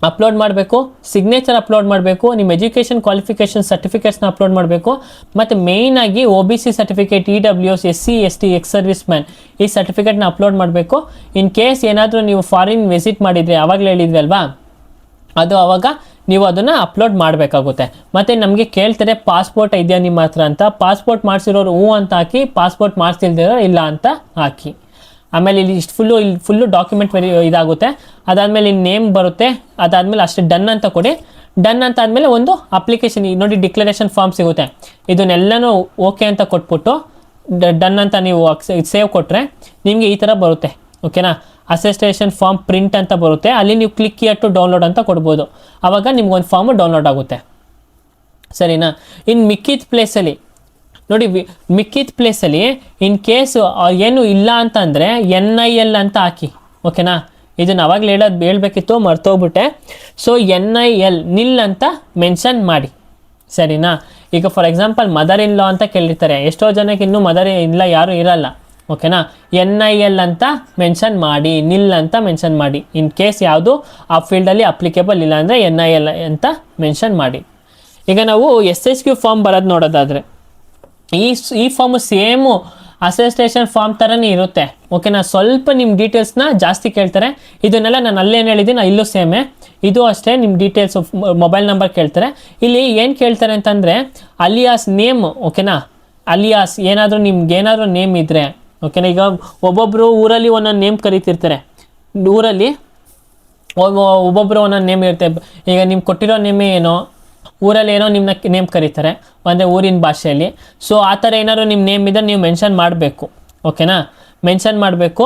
Speaker 1: ಅಪ್ಲೋಡ್ ಮಾಡಬೇಕು, ಸಿಗ್ನೇಚರ್ ಅಪ್ಲೋಡ್ ಮಾಡಬೇಕು, ನಿಮ್ಮ ಎಜುಕೇಷನ್ ಕ್ವಾಲಿಫಿಕೇಷನ್ ಸರ್ಟಿಫಿಕೇಟ್ಸ್ನ ಅಪ್ಲೋಡ್ ಮಾಡಬೇಕು. ಮತ್ತು ಮೇಯ್ನಾಗಿ OBC certificate, EWS, SC ST ex service man ಈ ಸರ್ಟಿಫಿಕೇಟ್ನ ಅಪ್ಲೋಡ್ ಮಾಡಬೇಕು. ಇನ್ ಕೇಸ್ ಏನಾದರೂ ನೀವು ಫಾರಿನ್ ವಿಸಿಟ್ ಮಾಡಿದರೆ ಆವಾಗಲೇ ಹೇಳಿದ್ವಿ ಅಲ್ವಾ, ಅದು ಆವಾಗ ನೀವು ಅದನ್ನು ಅಪ್ಲೋಡ್ ಮಾಡಬೇಕಾಗುತ್ತೆ. ಮತ್ತು ನಮಗೆ ಕೇಳ್ತಾರೆ ಪಾಸ್ಪೋರ್ಟ್ ಇದೆಯಾ ನಿಮ್ಮ ಹತ್ರ ಅಂತ. ಪಾಸ್ಪೋರ್ಟ್ ಮಾಡಿಸಿರೋರು ಹ್ಞೂ ಅಂತ ಹಾಕಿ, ಪಾಸ್ಪೋರ್ಟ್ ಮಾಡಿಸಿಲ್ದಿರೋ ಇಲ್ಲ ಅಂತ ಹಾಕಿ. ಆಮೇಲೆ ಇಲ್ಲಿ ಫುಲ್ಲು ಡಾಕ್ಯುಮೆಂಟ್ ಇದಾಗುತ್ತೆ. ಅದಾದಮೇಲೆ ಇಲ್ಲಿ ನೇಮ್ ಬರುತ್ತೆ. ಅದಾದಮೇಲೆ ಅಷ್ಟೇ ಡನ್ ಅಂತ ಕೊಡಿ. ಡನ್ ಅಂತ ಆದಮೇಲೆ ಒಂದು ಅಪ್ಲಿಕೇಶನ್ ನೋಡಿ ಡಿಕ್ಲರೇಷನ್ ಫಾರ್ಮ್ ಸಿಗುತ್ತೆ. ಇದನ್ನೆಲ್ಲನೂ ಓಕೆ ಅಂತ ಕೊಟ್ಬಿಟ್ಟು ಡನ್ ಅಂತ ನೀವು ಸೇವ್ ಕೊಟ್ಟರೆ ನಿಮಗೆ ಈ ಥರ ಬರುತ್ತೆ. ಓಕೆನಾ. ಅಟೆಸ್ಟೇಷನ್ ಫಾರ್ಮ್ ಪ್ರಿಂಟ್ ಅಂತ ಬರುತ್ತೆ. ಅಲ್ಲಿ ನೀವು ಕ್ಲಿಕ್ ಹಿಯರ್ ಟು ಡೌನ್ಲೋಡ್ ಅಂತ ಕೊಡ್ಬೋದು. ಆವಾಗ ನಿಮ್ಗೊಂದು ಫಾರ್ಮು ಡೌನ್ಲೋಡ್ ಆಗುತ್ತೆ. ಸರಿನಾ. ಇನ್ನು ಮಿಕ್ಕಿದ ಪ್ಲೇಸಲ್ಲಿ ನೋಡಿ, ಮಿಕ್ಕಿದ ಪ್ಲೇಸಲ್ಲಿ ಇನ್ ಕೇಸ್ ಏನು ಇಲ್ಲ ಅಂತ ಅಂದರೆ NIL ಅಂತ ಹಾಕಿ. ಓಕೆನಾ. ಇದನ್ನು ಅವಾಗಲೇ ಹೇಳ್ಬೇಕಿತ್ತು, ಮರ್ತೋಗ್ಬಿಟ್ಟೆ. ಸೊ NIL ನಿಲ್ ಅಂತ ಮೆನ್ಷನ್ ಮಾಡಿ. ಸರಿನಾ. ಈಗ ಫಾರ್ ಎಕ್ಸಾಂಪಲ್ ಮದರ್ ಇನ್ ಲಾ ಅಂತ ಕೇಳಿರ್ತಾರೆ. ಎಷ್ಟೋ ಜನಕ್ಕೆ ಇನ್ನೂ ಮದರ್ ಇಲ್ಲ ಯಾರೂ ಇರಲ್ಲ. ಓಕೆನಾ. NIL ಅಂತ ಮೆನ್ಷನ್ ಮಾಡಿ, ನಿಲ್ ಅಂತ ಮೆನ್ಷನ್ ಮಾಡಿ. ಇನ್ ಕೇಸ್ ಯಾವುದು ಆ ಫೀಲ್ಡಲ್ಲಿ ಅಪ್ಲಿಕೇಬಲ್ ಇಲ್ಲ ಅಂದರೆ NIL ಅಂತ ಮೆನ್ಷನ್ ಮಾಡಿ. ಈಗ ನಾವು SHQ ಫಾರ್ಮ್ ಬರೋದು ನೋಡೋದಾದರೆ ಈ ಫಾರ್ಮು ಸೇಮು ಅಸೆಸ್ಟೇಷನ್ ಫಾರ್ಮ್ ಥರನೇ ಇರುತ್ತೆ. ಓಕೆನಾ. ಸ್ವಲ್ಪ ನಿಮ್ಮ ಡೀಟೇಲ್ಸ್ನ ಜಾಸ್ತಿ ಕೇಳ್ತಾರೆ. ಇದನ್ನೆಲ್ಲ ನಾನು ಅಲ್ಲೇನು ಹೇಳಿದ್ದೀನಿ ಇಲ್ಲೂ ಸೇಮೇ, ಇದು ಅಷ್ಟೇ. ನಿಮ್ಮ ಡೀಟೇಲ್ಸು ಮೊಬೈಲ್ ನಂಬರ್ ಕೇಳ್ತಾರೆ. ಇಲ್ಲಿ ಏನು ಕೇಳ್ತಾರೆ ಅಂತಂದರೆ ಅಲಿಯಾಸ್ ನೇಮ್. ಓಕೆನಾ. ಅಲಿಯಾಸ್ ಏನಾದರೂ ನಿಮ್ಗೆ ಏನಾದರೂ ನೇಮ್ ಇದ್ದರೆ, ಓಕೆನಾ. ಈಗ ಒಬ್ಬೊಬ್ಬರು ಊರಲ್ಲಿ ಒಂದೊಂದು ನೇಮ್ ಕರೀತಿರ್ತಾರೆ. ಊರಲ್ಲಿ ಒಬ್ಬೊಬ್ಬರು ಒಂದೊಂದು ನೇಮ್ ಇರುತ್ತೆ. ಈಗ ನಿಮ್ಗೆ ಕೊಟ್ಟಿರೋ ನೇಮೇ ಏನೋ, ಊರಲ್ಲಿ ಏನೋ ನಿಮ್ಮನ್ನ ನೇಮ್ ಕರೀತಾರೆ ಅಂದರೆ ಊರಿನ ಭಾಷೆಯಲ್ಲಿ. ಸೊ ಆ ಥರ ಏನಾದ್ರು ನಿಮ್ಮ ನೇಮ್ ಇದ್ದರೆ ನೀವು ಮೆನ್ಷನ್ ಮಾಡಬೇಕು. ಓಕೆನಾ. ಮೆನ್ಷನ್ ಮಾಡಬೇಕು.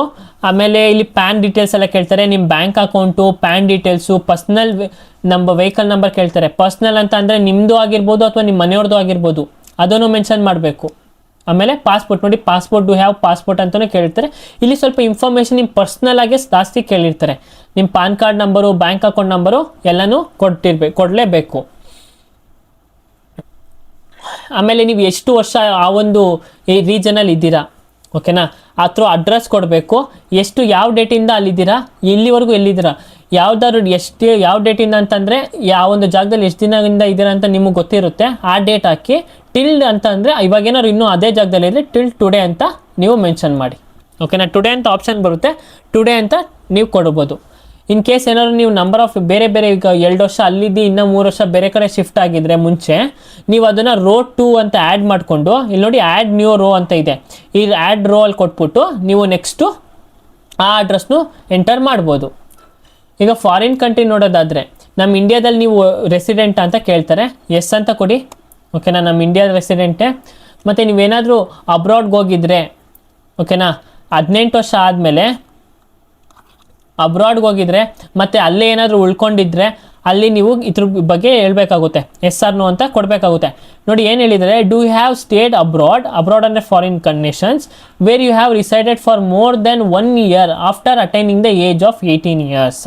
Speaker 1: ಆಮೇಲೆ ಇಲ್ಲಿ ಪ್ಯಾನ್ ಡೀಟೇಲ್ಸ್ ಎಲ್ಲ ಕೇಳ್ತಾರೆ. ನಿಮ್ಮ bank account, PAN details, personal vehicle number ಕೇಳ್ತಾರೆ. ಪರ್ಸ್ನಲ್ ಅಂತ ಅಂದರೆ ನಿಮ್ಮದು ಆಗಿರ್ಬೋದು ಅಥವಾ ನಿಮ್ಮ ಮನೆಯವ್ರದ್ದು ಆಗಿರ್ಬೋದು, ಅದನ್ನು ಮೆನ್ಷನ್ ಮಾಡಬೇಕು. ಆಮೇಲೆ ಪಾಸ್ಪೋರ್ಟ್ ನೋಡಿ, ಪಾಸ್ಪೋರ್ಟ್ ಡು ಹ್ಯಾವ್ ಪಾಸ್ಪೋರ್ಟ್ ಅಂತಲೂ ಕೇಳಿರ್ತಾರೆ. ಇಲ್ಲಿ ಸ್ವಲ್ಪ ಇನ್ಫಾರ್ಮೇಷನ್ ನಿಮ್ಮ ಪರ್ಸ್ನಲ್ ಆಗಿ ಜಾಸ್ತಿ ಕೇಳಿರ್ತಾರೆ. ನಿಮ್ಮ PAN card number, bank account number ಎಲ್ಲನೂ ಕೊಡಲೇಬೇಕು. ಆಮೇಲೆ ನೀವು ಎಷ್ಟು ವರ್ಷ ಆ ಒಂದು ಈ ರೀಜನಲ್ಲಿ ಇದ್ದೀರಾ, ಓಕೆನಾ, ಅಥವಾ ಅಡ್ರೆಸ್ ಕೊಡಬೇಕು. ಯಾವ ಡೇಟಿಂದ ಅಲ್ಲಿದ್ದೀರಾ, ಎಲ್ಲಿವರೆಗೂ ಎಲ್ಲಿದ್ದೀರಾ, ಯಾವ ಡೇಟಿಂದ ಅಂತಂದರೆ ಯಾವೊಂದು ಜಾಗದಲ್ಲಿ ಎಷ್ಟು ದಿನದಿಂದ ಇದ್ದೀರಾ ಅಂತ ನಿಮಗೆ ಗೊತ್ತಿರುತ್ತೆ. ಆ ಡೇಟ್ ಹಾಕಿ ಟಿಲ್ ಅಂತ ಅಂದರೆ ಇವಾಗೇನಾದ್ರು ಇನ್ನೂ ಅದೇ ಜಾಗದಲ್ಲಿ ಇದ್ದರೆ ಟಿಲ್ ಟುಡೇ ಅಂತ ನೀವು ಮೆನ್ಷನ್ ಮಾಡಿ. ಓಕೆನಾ. ಟುಡೇ ಅಂತ ಆಪ್ಷನ್ ಬರುತ್ತೆ, ಟುಡೇ ಅಂತ ನೀವು ಕೊಡ್ಬೋದು. ಇನ್ ಕೇಸ್ ಏನಾದ್ರು ನೀವು ನಂಬರ್ ಆಫ್ ಬೇರೆ ಈಗ 2 ವರ್ಷ ಅಲ್ಲಿದ್ದು ಇನ್ನೂ 3 ವರ್ಷ ಬೇರೆ ಕಡೆ ಶಿಫ್ಟ್ ಆಗಿದ್ರೆ ಮುಂಚೆ ನೀವು ಅದನ್ನು ರೋ 2 ಅಂತ ಆ್ಯಡ್ ಮಾಡಿಕೊಂಡು, ಇಲ್ಲಿ ನೋಡಿ ಆ್ಯಡ್ ನ್ಯೂ ರೋ ಅಂತ ಇದೆ, ಈ ಆ್ಯಡ್ ರೋ ಅಲ್ಲಿ ಕೊಟ್ಬಿಟ್ಟು ನೀವು ನೆಕ್ಸ್ಟು ಆ ಅಡ್ರೆಸ್ನು ಎಂಟರ್ ಮಾಡ್ಬೋದು. ಈಗ ಫಾರಿನ್ ಕಂಟ್ರಿ ನೋಡೋದಾದರೆ ನಮ್ಮ ಇಂಡಿಯಾದಲ್ಲಿ ನೀವು ರೆಸಿಡೆಂಟ್ ಅಂತ ಕೇಳ್ತಾರೆ, ಎಸ್ ಅಂತ ಕೊಡಿ. ಓಕೆನಾ. ನಮ್ಮ ಇಂಡಿಯಾದ ರೆಸಿಡೆಂಟೇ. ಮತ್ತು ನೀವೇನಾದರೂ ಅಬ್ರಾಡ್ಗೆ ಹೋಗಿದ್ರೆ, ಓಕೆನಾ, 18 ವರ್ಷ ಆದಮೇಲೆ ಅಬ್ರಾಡ್ಗೆ ಹೋಗಿದ್ರೆ ಮತ್ತು ಅಲ್ಲೇ ಏನಾದರೂ ಉಳ್ಕೊಂಡಿದ್ರೆ ಅಲ್ಲಿ ನೀವು ಇದ್ರ ಬಗ್ಗೆ ಹೇಳ್ಬೇಕಾಗುತ್ತೆ, ಎಸ್ ಆರ್ ನೋ ಅಂತ ಕೊಡಬೇಕಾಗುತ್ತೆ. ನೋಡಿ ಏನು ಹೇಳಿದರೆ, do you have stayed abroad ಅಂದರೆ foreign conditions where you have resided for more than 1 year after attaining the age of 18 years.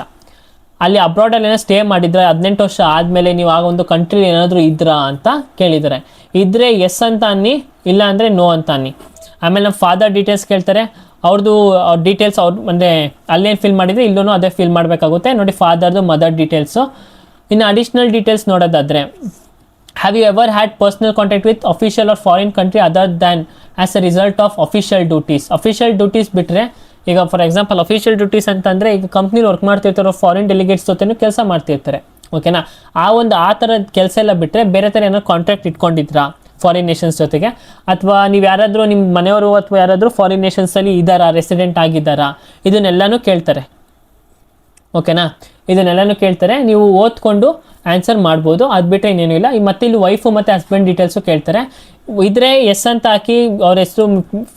Speaker 1: ಅಲ್ಲಿ ಅಬ್ರಾಡಲ್ಲಿ ಏನೋ ಸ್ಟೇ ಮಾಡಿದ್ರೆ 18 ವರ್ಷ ಆದಮೇಲೆ ನೀವು ಆಗ ಒಂದು ಕಂಟ್ರಿಲಿ ಏನಾದರೂ ಇದ್ರಾ ಅಂತ ಕೇಳಿದ್ದಾರೆ. ಇದ್ದರೆ ಎಸ್ ಅಂತ ಅನ್ನಿ, ಇಲ್ಲ ಅಂದರೆ ನೋ ಅಂತ ಅನ್ನಿ. ಆಮೇಲೆ ನಮ್ಮ ಫಾದರ್ ಡೀಟೇಲ್ಸ್ ಕೇಳ್ತಾರೆ, ಅವ್ರದ್ದು ಡೀಟೇಲ್ಸ್ ಅಂದರೆ ಅಲ್ಲೇನು ಫಿಲ್ ಮಾಡಿದರೆ ಇಲ್ಲೂ ಅದೇ ಫಿಲ್ ಮಾಡಬೇಕಾಗುತ್ತೆ. ನೋಡಿ ಫಾದರ್ದು, ಮದರ್ ಡೀಟೇಲ್ಸು. ಇನ್ನು ಅಡಿಷ್ನಲ್ ಡೀಟೇಲ್ಸ್ ನೋಡೋದಾದರೆ, have you ever had personal contact with official or foreign country other than as a result of official duties. Official duties ಬಿಟ್ಟರೆ, ಈಗ ಫಾರ್ ಎಕ್ಸಾಂಪಲ್ ಅಫಿಷಿಯಲ್ ಡ್ಯೂಟೀಸ್ ಅಂತಂದರೆ ಈಗ ಕಂಪ್ನಿಲಿ ವರ್ಕ್ ಮಾಡ್ತಿರ್ತಾರೋ ಫಾರಿನ್ ಡೆಲಿಗೇಟ್ಸ್ ಜೊತೆನೂ ಕೆಲಸ ಮಾಡ್ತಿರ್ತಾರೆ. ಓಕೆನಾ. ಆ ಥರದ ಕೆಲಸ ಎಲ್ಲ ಬಿಟ್ಟರೆ ಬೇರೆ ಥರ ಏನಾದ್ರು ಕಾಂಟ್ರಾಕ್ಟ್ ಇಟ್ಕೊಂಡಿದ್ರಾ ಫಾರಿನ್ ನೇಷನ್ಸ್ ಜೊತೆಗೆ, ಅಥವಾ ನೀವು ಯಾರಾದರೂ ನಿಮ್ಮ ಮನೆಯವರು ಅಥವಾ ಯಾರಾದರೂ ಫಾರಿನ್ ನೇಷನ್ಸಲ್ಲಿ ಇದ್ದಾರಾ, ರೆಸಿಡೆಂಟ್ ಆಗಿದ್ದಾರಾ, ಇದನ್ನೆಲ್ಲನೂ ಕೇಳ್ತಾರೆ. ಓಕೆನಾ. ಇದನ್ನೆಲ್ಲನೂ ಕೇಳ್ತಾರೆ, ನೀವು ಓದ್ಕೊಂಡು ಆನ್ಸರ್ ಮಾಡ್ಬೋದು. ಅದು ಬಿಟ್ಟರೆ ಇನ್ನೇನು ಇಲ್ಲ. ಮತ್ತು ಇಲ್ಲಿ ವೈಫು ಮತ್ತು ಹಸ್ಬೆಂಡ್ ಡೀಟೇಲ್ಸು ಕೇಳ್ತಾರೆ. ಇದ್ರೆ ಎಸ್ ಅಂತ ಹಾಕಿ ಅವ್ರ ಹೆಸರು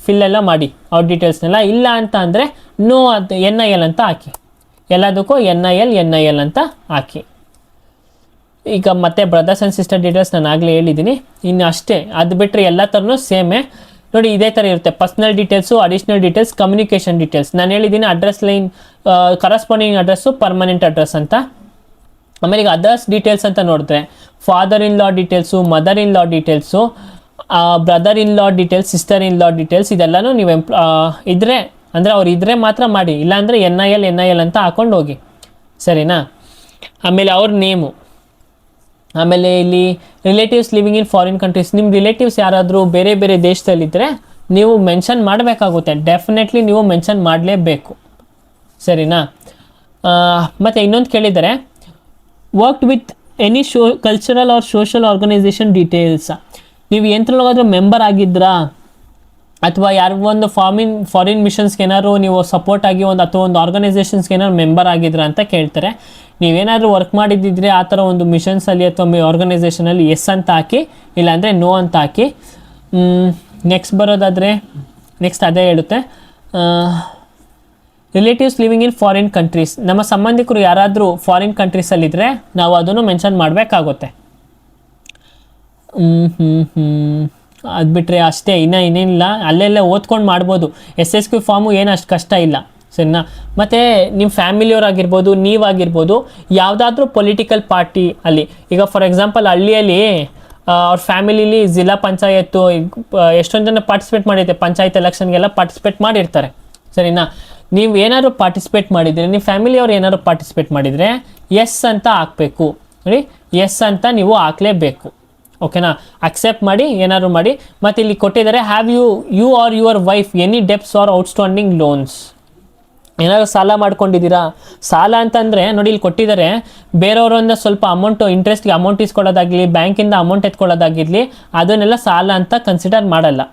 Speaker 1: ಫಿಲ್ಲೆಲ್ಲ ಮಾಡಿ ಅವ್ರ ಡೀಟೇಲ್ಸ್ನೆಲ್ಲ. ಇಲ್ಲ ಅಂತ ಅಂದರೆ ನೋ ಅಂತ NIL ಅಂತ ಹಾಕಿ. ಎಲ್ಲದಕ್ಕೂ NIL ಅಂತ ಹಾಕಿ. ಈಗ ಮತ್ತೆ ಬ್ರದರ್ಸ್ ಆ್ಯಂಡ್ ಸಿಸ್ಟರ್ ಡೀಟೇಲ್ಸ್ ನಾನು ಆಗಲೇ ಹೇಳಿದ್ದೀನಿ. ಇನ್ನು ಅಷ್ಟೇ. ಅದು ಬಿಟ್ಟರೆ ಎಲ್ಲ ಥರನೂ ಸೇಮೇ. ನೋಡಿ ಇದೇ ಥರ ಇರುತ್ತೆ. Personal details, additional details, communication details. ನಾನು ಹೇಳಿದ್ದೀನಿ address line, corresponding address, permanent address ಅಂತ. ಆಮೇಲೆ ಈಗ ಅದರ್ಸ್ ಡೀಟೇಲ್ಸ್ ಅಂತ ನೋಡಿದ್ರೆ father in law details, mother in law details, brother in law details, sister in law details, ಇದೆಲ್ಲನೂ ನೀವು ಇದ್ದರೆ ಅಂದರೆ ಅವ್ರು ಇದ್ದರೆ ಮಾತ್ರ ಮಾಡಿ, ಇಲ್ಲಾಂದರೆ NIL ಅಂತ ಹಾಕೊಂಡು ಹೋಗಿ, ಸರಿನಾ. ಆಮೇಲೆ ಅವ್ರ ನೇಮು. ಆಮೇಲೆ ಇಲ್ಲಿ relatives living in foreign countries, ನಿಮ್ಮ ರಿಲೇಟಿವ್ಸ್ ಯಾರಾದರೂ ಬೇರೆ ಬೇರೆ ದೇಶದಲ್ಲಿದ್ದರೆ ನೀವು ಮೆನ್ಷನ್ ಮಾಡಬೇಕಾಗುತ್ತೆ. ಡೆಫಿನೆಟ್ಲಿ ನೀವು ಮೆನ್ಷನ್ ಮಾಡಲೇಬೇಕು, ಸರಿನಾ. ಮತ್ತು ಇನ್ನೊಂದು ಕೇಳಿದರೆ, worked with any cultural or social organisation details. ನೀವು ಎಂಥರೊಳಗಾದ್ರೂ ಮೆಂಬರ್ ಆಗಿದ್ರಾ, ಅಥವಾ ಯಾರಿಗೊಂದು ಫಾರಿನ್ ಮಿಷನ್ಸ್ಗೆ ಏನಾದ್ರು ನೀವು ಸಪೋರ್ಟ್ ಆಗಿ ಅಥವಾ ಒಂದು ಆರ್ಗನೈಸೇಷನ್ಸ್ಗೆ ಏನಾದ್ರು ಮೆಂಬರ್ ಆಗಿದ್ರಾ ಅಂತ ಕೇಳ್ತಾರೆ. ನೀವೇನಾದರೂ ವರ್ಕ್ ಮಾಡಿದ್ದಿದ್ರೆ ಆ ಥರ ಒಂದು ಮಿಷನ್ಸಲ್ಲಿ ಅಥವಾ ಆರ್ಗನೈಸೇಷನಲ್ಲಿ ಎಸ್ ಅಂತ ಹಾಕಿ, ಇಲ್ಲಾಂದರೆ ನೋ ಅಂತ ಹಾಕಿ. ನೆಕ್ಸ್ಟ್ ಬರೋದಾದರೆ ನೆಕ್ಸ್ಟ್ ಅದೇ ಹೇಳುತ್ತೆ, relatives living in foreign countries. ನಮ್ಮ ಸಂಬಂಧಿಕರು ಯಾರಾದರೂ ಫಾರಿನ್ ಕಂಟ್ರೀಸಲ್ಲಿದ್ದರೆ ನಾವು ಅದನ್ನು ಮೆನ್ಷನ್ ಮಾಡಬೇಕಾಗುತ್ತೆ. ಅದು ಬಿಟ್ಟರೆ ಅಷ್ಟೇ, ಇನ್ನೇನಿಲ್ಲ. ಅಲ್ಲೆಲ್ಲ ಓದ್ಕೊಂಡು ಮಾಡ್ಬೋದು. SSQ ಫಾರ್ಮು ಏನು ಅಷ್ಟು ಕಷ್ಟ ಇಲ್ಲ, ಸರಿನಾ. ಮತ್ತು ನಿಮ್ಮ ಫ್ಯಾಮಿಲಿಯವರಾಗಿರ್ಬೋದು, ನೀವಾಗಿರ್ಬೋದು, ಯಾವುದಾದ್ರೂ ಪೊಲಿಟಿಕಲ್ ಪಾರ್ಟಿ ಅಲ್ಲಿ. ಈಗ ಫಾರ್ ಎಕ್ಸಾಂಪಲ್ ಹಳ್ಳಿಯಲ್ಲಿ ಅವ್ರ ಫ್ಯಾಮಿಲಿಲಿ ಜಿಲ್ಲಾ ಪಂಚಾಯತ್ತು ಎಷ್ಟೊಂದು ಜನ ಪಾರ್ಟಿಸಿಪೇಟ್ ಮಾಡಿರ್ತಾರೆ, ಪಂಚಾಯತ್ ಎಲೆಕ್ಷನ್ಗೆಲ್ಲ ಪಾರ್ಟಿಸಿಪೇಟ್ ಮಾಡಿರ್ತಾರೆ ಸರಿನಾ. ನೀವು ಏನಾದ್ರು ಪಾರ್ಟಿಸಿಪೇಟ್ ಮಾಡಿದರೆ, ನಿಮ್ಮ ಫ್ಯಾಮಿಲಿಯವ್ರು ಏನಾದ್ರು ಪಾರ್ಟಿಸಿಪೇಟ್ ಮಾಡಿದರೆ ಎಸ್ ಅಂತ ಹಾಕಬೇಕು ನೋಡಿ, ಎಸ್ ಅಂತ ನೀವು ಹಾಕಲೇಬೇಕು ಓಕೆನಾ. ಅಕ್ಸೆಪ್ಟ್ ಮಾಡಿ ಏನಾದ್ರು ಮಾಡಿ. ಮತ್ತು ಇಲ್ಲಿ ಕೊಟ್ಟಿದ್ದಾರೆ, have you or your wife any debts or outstanding loans. ಏನಾದ್ರು ಸಾಲ ಮಾಡ್ಕೊಂಡಿದ್ದೀರಾ, ಸಾಲ ಅಂತಂದರೆ ನೋಡಿ ಇಲ್ಲಿ ಕೊಟ್ಟಿದ್ದಾರೆ, ಬೇರೆಯವರಿಂದ ಸ್ವಲ್ಪ ಅಮೌಂಟು ಇಂಟ್ರೆಸ್ಟ್ಗೆ ಅಮೌಂಟ್ ಇಸ್ಕೊಳ್ಳೋದಾಗಲಿ, ಬ್ಯಾಂಕಿಂದ ಅಮೌಂಟ್ ಎತ್ಕೊಳ್ಳೋದಾಗಿರಲಿ, ಅದನ್ನೆಲ್ಲ ಸಾಲ ಅಂತ ಕನ್ಸಿಡರ್ ಮಾಡಲ್ಲ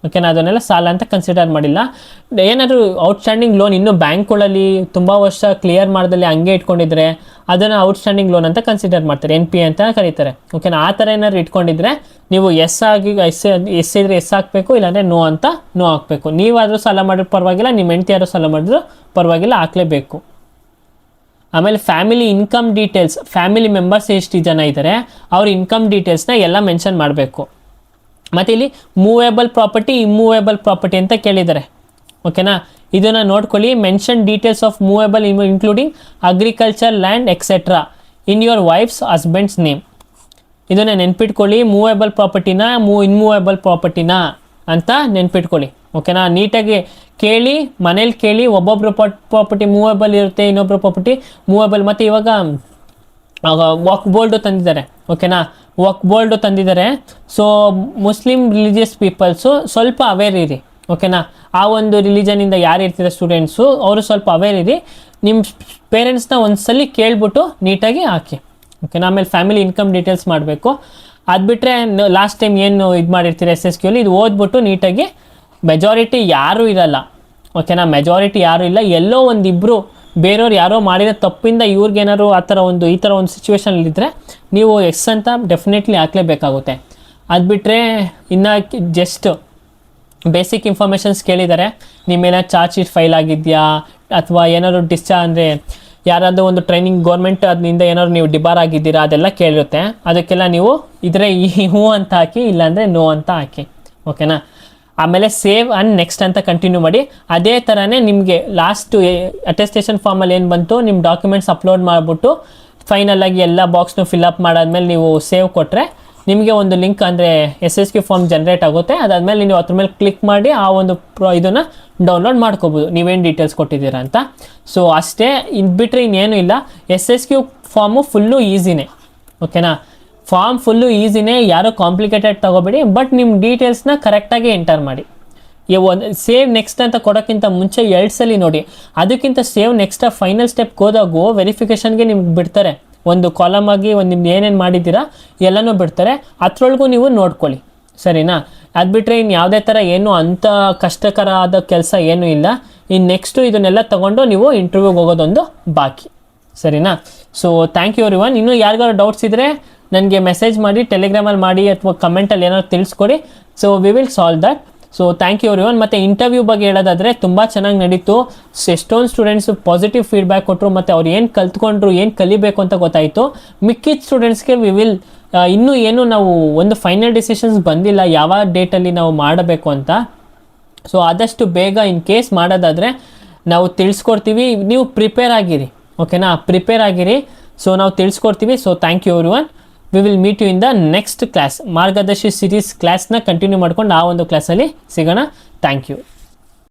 Speaker 1: ಓಕೆನಾ. ಅದನ್ನೆಲ್ಲ ಸಾಲ ಅಂತ ಕನ್ಸಿಡರ್ ಮಾಡಿಲ್ಲ. ಏನಾದರೂ ಔಟ್ಸ್ಟ್ಯಾಂಡಿಂಗ್ ಲೋನ್ ಇನ್ನೂ ಬ್ಯಾಂಕ್ಗಳಲ್ಲಿ ತುಂಬ ವರ್ಷ ಕ್ಲಿಯರ್ ಮಾಡ್ದಲ್ಲಿ ಹಂಗೆ ಇಟ್ಕೊಂಡಿದ್ರೆ ಅದನ್ನು ಔಟ್ಸ್ಟ್ಯಾಂಡಿಂಗ್ ಲೋನ್ ಅಂತ ಕನ್ಸಿಡರ್ ಮಾಡ್ತಾರೆ, NPA ಅಂತ ಕರೀತಾರೆ ಓಕೆನಾ. ಆ ಥರ ಏನಾದ್ರು ಇಟ್ಕೊಂಡಿದ್ರೆ ನೀವು ಎಸ್ ಇದ್ರೆ ಎಸ್ ಹಾಕಬೇಕು, ಇಲ್ಲಾಂದರೆ ನೋ ಅಂತ ನೋ ಹಾಕಬೇಕು. ನೀವಾದರೂ ಸಾಲ ಮಾಡಿದ್ರು ಪರವಾಗಿಲ್ಲ, ನಿಮ್ಮ ಹೆಂಡತಿ ಯಾರು ಸಾಲ ಮಾಡಿದ್ರು ಪರವಾಗಿಲ್ಲ, ಹಾಕಲೇಬೇಕು. ಆಮೇಲೆ family income details, family members ಎಷ್ಟು ಜನ ಇದ್ದಾರೆ ಅವ್ರ ಇನ್ಕಮ್ ಡೀಟೇಲ್ಸ್ನ ಎಲ್ಲ ಮೆನ್ಷನ್ ಮಾಡಬೇಕು. ಮತ್ತು ಇಲ್ಲಿ ಮೂವೇಬಲ್ ಪ್ರಾಪರ್ಟಿ, ಇಮ್ಮೂವೇಬಲ್ ಪ್ರಾಪರ್ಟಿ ಅಂತ ಕೇಳಿದ್ದಾರೆ ಓಕೆನಾ. ಇದನ್ನು ನೋಡ್ಕೊಳ್ಳಿ. Mention details of movable including agriculture land etcetera in your wives husbands name. ಇದನ್ನು ನೆನ್ಪಿಟ್ಕೊಳ್ಳಿ. ಮೂವೇಬಲ್ ಪ್ರಾಪರ್ಟಿನ ಇನ್ಮೂವೇಬಲ್ ಪ್ರಾಪರ್ಟಿನ ಅಂತ ನೆನ್ಪಿಟ್ಕೊಳ್ಳಿ ಓಕೆನಾ. ನೀಟಾಗಿ ಕೇಳಿ, ಮನೇಲಿ ಕೇಳಿ. ಒಬ್ಬೊಬ್ಬರು ಪ್ರಾಪರ್ಟಿ ಮೂವೇಬಲ್ ಇರುತ್ತೆ, ಇನ್ನೊಬ್ಬರು ಪ್ರಾಪರ್ಟಿ ಮೂವೇಬಲ್. ಮತ್ತು ಇವಾಗ ವಕ್ ಬೋರ್ಡು ತಂದಿದ್ದಾರೆ ಓಕೆನಾ, ವಕ್ ಬೋರ್ಡು ತಂದಿದ್ದಾರೆ. ಸೊ ಮುಸ್ಲಿಂ ರಿಲಿಜಿಯಸ್ ಪೀಪಲ್ಸು ಸ್ವಲ್ಪ ಅವೇರ್ ಇರಿ ಓಕೆನಾ. ಆ ಒಂದು ರಿಲಿಜನಿಂದ ಯಾರು ಇರ್ತೀರ ಸ್ಟೂಡೆಂಟ್ಸು, ಅವರು ಸ್ವಲ್ಪ ಅವೇರ್ ಇರಿ. ನಿಮ್ಮ ಪೇರೆಂಟ್ಸ್ನ ಒಂದ್ಸಲಿ ಕೇಳ್ಬಿಟ್ಟು ನೀಟಾಗಿ ಹಾಕಿ ಓಕೆನಾ. ಆಮೇಲೆ ಫ್ಯಾಮಿಲಿ ಇನ್ಕಮ್ ಡೀಟೇಲ್ಸ್ ಮಾಡಬೇಕು. ಅದು ಬಿಟ್ಟರೆ ಲಾಸ್ಟ್ ಟೈಮ್ ಏನು ಇದು ಮಾಡಿರ್ತೀರ SSQ ಅಲ್ಲಿ, ಇದು ಓದ್ಬಿಟ್ಟು ನೀಟಾಗಿ. ಮೆಜಾರಿಟಿ ಯಾರೂ ಇರಲ್ಲ ಓಕೆನಾ, ಮೆಜಾರಿಟಿ ಯಾರೂ ಇಲ್ಲ. ಎಲ್ಲೋ ಒಂದಿಬ್ಬರು ಬೇರೆಯವ್ರು ಯಾರೋ ಮಾಡಿರೋ ತಪ್ಪಿಂದ ಇವ್ರಿಗೇನಾದ್ರು ಈ ಥರ ಒಂದು ಸಿಚುವೇಶನಲ್ಲಿದ್ದರೆ ನೀವು ಎಸ್ ಅಂತ ಡೆಫಿನೆಟ್ಲಿ ಹಾಕಲೇಬೇಕಾಗುತ್ತೆ. ಅದು ಬಿಟ್ಟರೆ ಇನ್ನು ಜಸ್ಟ್ ಬೇಸಿಕ್ ಇನ್ಫಾರ್ಮೇಷನ್ಸ್ ಕೇಳಿದ್ದಾರೆ. ನಿಮ್ಮೇಲೆ ಚಾರ್ಜ್ ಶೀಟ್ ಫೈಲ್ ಆಗಿದೆಯಾ, ಅಥವಾ ಏನಾದ್ರು ಅಂದರೆ ಯಾರಾದರೂ ಒಂದು ಟ್ರೈನಿಂಗ್ ಗೌರ್ಮೆಂಟ್ ಅದರಿಂದ ಏನಾದ್ರು ನೀವು ಡಿಬಾರ್ ಆಗಿದ್ದೀರಾ, ಅದೆಲ್ಲ ಕೇಳಿರುತ್ತೆ. ಅದಕ್ಕೆಲ್ಲ ನೀವು ಇದ್ರೆ ಹ್ಞೂ ಅಂತ ಹಾಕಿ, ಇಲ್ಲಾಂದರೆ ನೋ ಅಂತ ಹಾಕಿ ಓಕೆನಾ. ಆಮೇಲೆ ಸೇವ್ ಆ್ಯಂಡ್ ನೆಕ್ಸ್ಟ್ ಅಂತ ಕಂಟಿನ್ಯೂ ಮಾಡಿ. ಅದೇ ಥರನೇ ನಿಮಗೆ ಲಾಸ್ಟು ಅಟೆಸ್ಟೇಷನ್ ಫಾರ್ಮಲ್ಲಿ ಏನು ಬಂತು, ನಿಮ್ಮ ಡಾಕ್ಯುಮೆಂಟ್ಸ್ ಅಪ್ಲೋಡ್ ಮಾಡಿಬಿಟ್ಟು ಫೈನಲಾಗಿ ಎಲ್ಲ ಬಾಕ್ಸ್ನು ಫಿಲ್ಅಪ್ ಮಾಡಾದ್ಮೇಲೆ ನೀವು ಸೇವ್ ಕೊಟ್ಟರೆ ನಿಮಗೆ ಒಂದು ಲಿಂಕ್ ಅಂದರೆ SSQ ಫಾರ್ಮ್ ಜನ್ರೇಟ್ ಆಗುತ್ತೆ. ಅದಾದಮೇಲೆ ನೀವು ಅದ್ರ ಮೇಲೆ ಕ್ಲಿಕ್ ಮಾಡಿ ಆ ಒಂದು ಇದನ್ನು ಡೌನ್ಲೋಡ್ ಮಾಡ್ಕೋಬೋದು, ನೀವೇನು ಡೀಟೇಲ್ಸ್ ಕೊಟ್ಟಿದ್ದೀರಾ ಅಂತ. ಸೊ ಅಷ್ಟೇ, ಇದು ಬಿಟ್ಟರೆ ಇನ್ನೇನು ಇಲ್ಲ. SSQ ಫಾರ್ಮು ಫುಲ್ಲು ಈಸಿನೇ ಓಕೆನಾ. ಫಾರ್ಮ್ ಫುಲ್ಲು ಈಸಿನೇ, ಯಾರೋ ಕಾಂಪ್ಲಿಕೇಟೆಡ್ ತೊಗೋಬೇಡಿ. ಬಟ್ ನಿಮ್ಮ ಡೀಟೇಲ್ಸ್ನ ಕರೆಕ್ಟಾಗಿ ಎಂಟರ್ ಮಾಡಿ. ಸೇವ್ ನೆಕ್ಸ್ಟ್ ಅಂತ ಕೊಡೋಕ್ಕಿಂತ ಮುಂಚೆ 2 ಸಲ ನೋಡಿ. ಅದಕ್ಕಿಂತ ಸೇವ್ ನೆಕ್ಸ್ಟ್ ಫೈನಲ್ ಸ್ಟೆಪ್ಗೆ ಹೋದಾಗೂ ವೆರಿಫಿಕೇಷನ್ಗೆ ನಿಮ್ಗೆ ಬಿಡ್ತಾರೆ. ಒಂದು ಕಾಲಮ್ ಆಗಿ ಒಂದು ನಿಮ್ದು ಏನೇನು ಮಾಡಿದ್ದೀರಾ ಎಲ್ಲನೂ ಬಿಡ್ತಾರೆ. ಅದ್ರೊಳಗೂ ನೀವು ನೋಡ್ಕೊಳ್ಳಿ ಸರಿನಾ. ಅದು ಬಿಟ್ಟರೆ ಇನ್ನು ಯಾವುದೇ ಥರ ಏನು ಅಂಥ ಕಷ್ಟಕರ ಆದ ಕೆಲಸ ಏನೂ ಇಲ್ಲ. ಇನ್ನು ನೆಕ್ಸ್ಟು ಇದನ್ನೆಲ್ಲ ತೊಗೊಂಡು ನೀವು ಇಂಟರ್ವ್ಯೂಗೆ ಹೋಗೋದೊಂದು ಬಾಕಿ ಸರಿನಾ. So thank you everyone. ಇನ್ನೂ ಯಾರಿಗಾರು ಡೌಟ್ಸ್ ಇದ್ದರೆ ನನಗೆ ಮೆಸೇಜ್ ಮಾಡಿ, ಟೆಲಿಗ್ರಾಮಲ್ಲಿ ಮಾಡಿ, ಅಥವಾ ಕಮೆಂಟಲ್ಲಿ ಏನಾದ್ರು ತಿಳಿಸ್ಕೊಡಿ. So we will solve that. So thank you everyone. ಮತ್ತು ಇಂಟರ್ವ್ಯೂ ಬಗ್ಗೆ ಹೇಳೋದಾದರೆ ತುಂಬ ಚೆನ್ನಾಗಿ ನಡೀತು. ಎಷ್ಟೊಂದು ಸ್ಟೂಡೆಂಟ್ಸು ಪಾಸಿಟಿವ್ ಫೀಡ್ಬ್ಯಾಕ್ ಕೊಟ್ಟರು, ಮತ್ತು ಅವ್ರು ಏನು ಕಲ್ತ್ಕೊಂಡ್ರು, ಏನು ಕಲಿಬೇಕು ಅಂತ ಗೊತ್ತಾಯಿತು. ಮಿಕ್ಕಿದ ಸ್ಟೂಡೆಂಟ್ಸ್ಗೆ ವಿ ವಿಲ್ ಇನ್ನೂ ಏನು ನಾವು ಒಂದು ಫೈನಲ್ ಡಿಸಿಷನ್ಸ್ ಬಂದಿಲ್ಲ ಯಾವ ಡೇಟಲ್ಲಿ ನಾವು ಮಾಡಬೇಕು ಅಂತ. ಸೊ ಆದಷ್ಟು ಬೇಗ ಇನ್ ಕೇಸ್ ಮಾಡೋದಾದರೆ ನಾವು ತಿಳಿಸ್ಕೊಡ್ತೀವಿ. ನೀವು ಪ್ರಿಪೇರ್ ಆಗಿರಿ ಓಕೆನಾ, ಪ್ರಿಪೇರ್ ಆಗಿರಿ. ಸೊ ನಾವು ತಿಳಿಸ್ಕೊಡ್ತೀವಿ. So thank you everyone. We will meet you in the next class. Margadarshi series ಕ್ಲಾಸ್ನ ಕಂಟಿನ್ಯೂ ಮಾಡ್ಕೊಂಡು ಆ ಒಂದು ಕ್ಲಾಸಲ್ಲಿ ಸಿಗೋಣ. Thank you.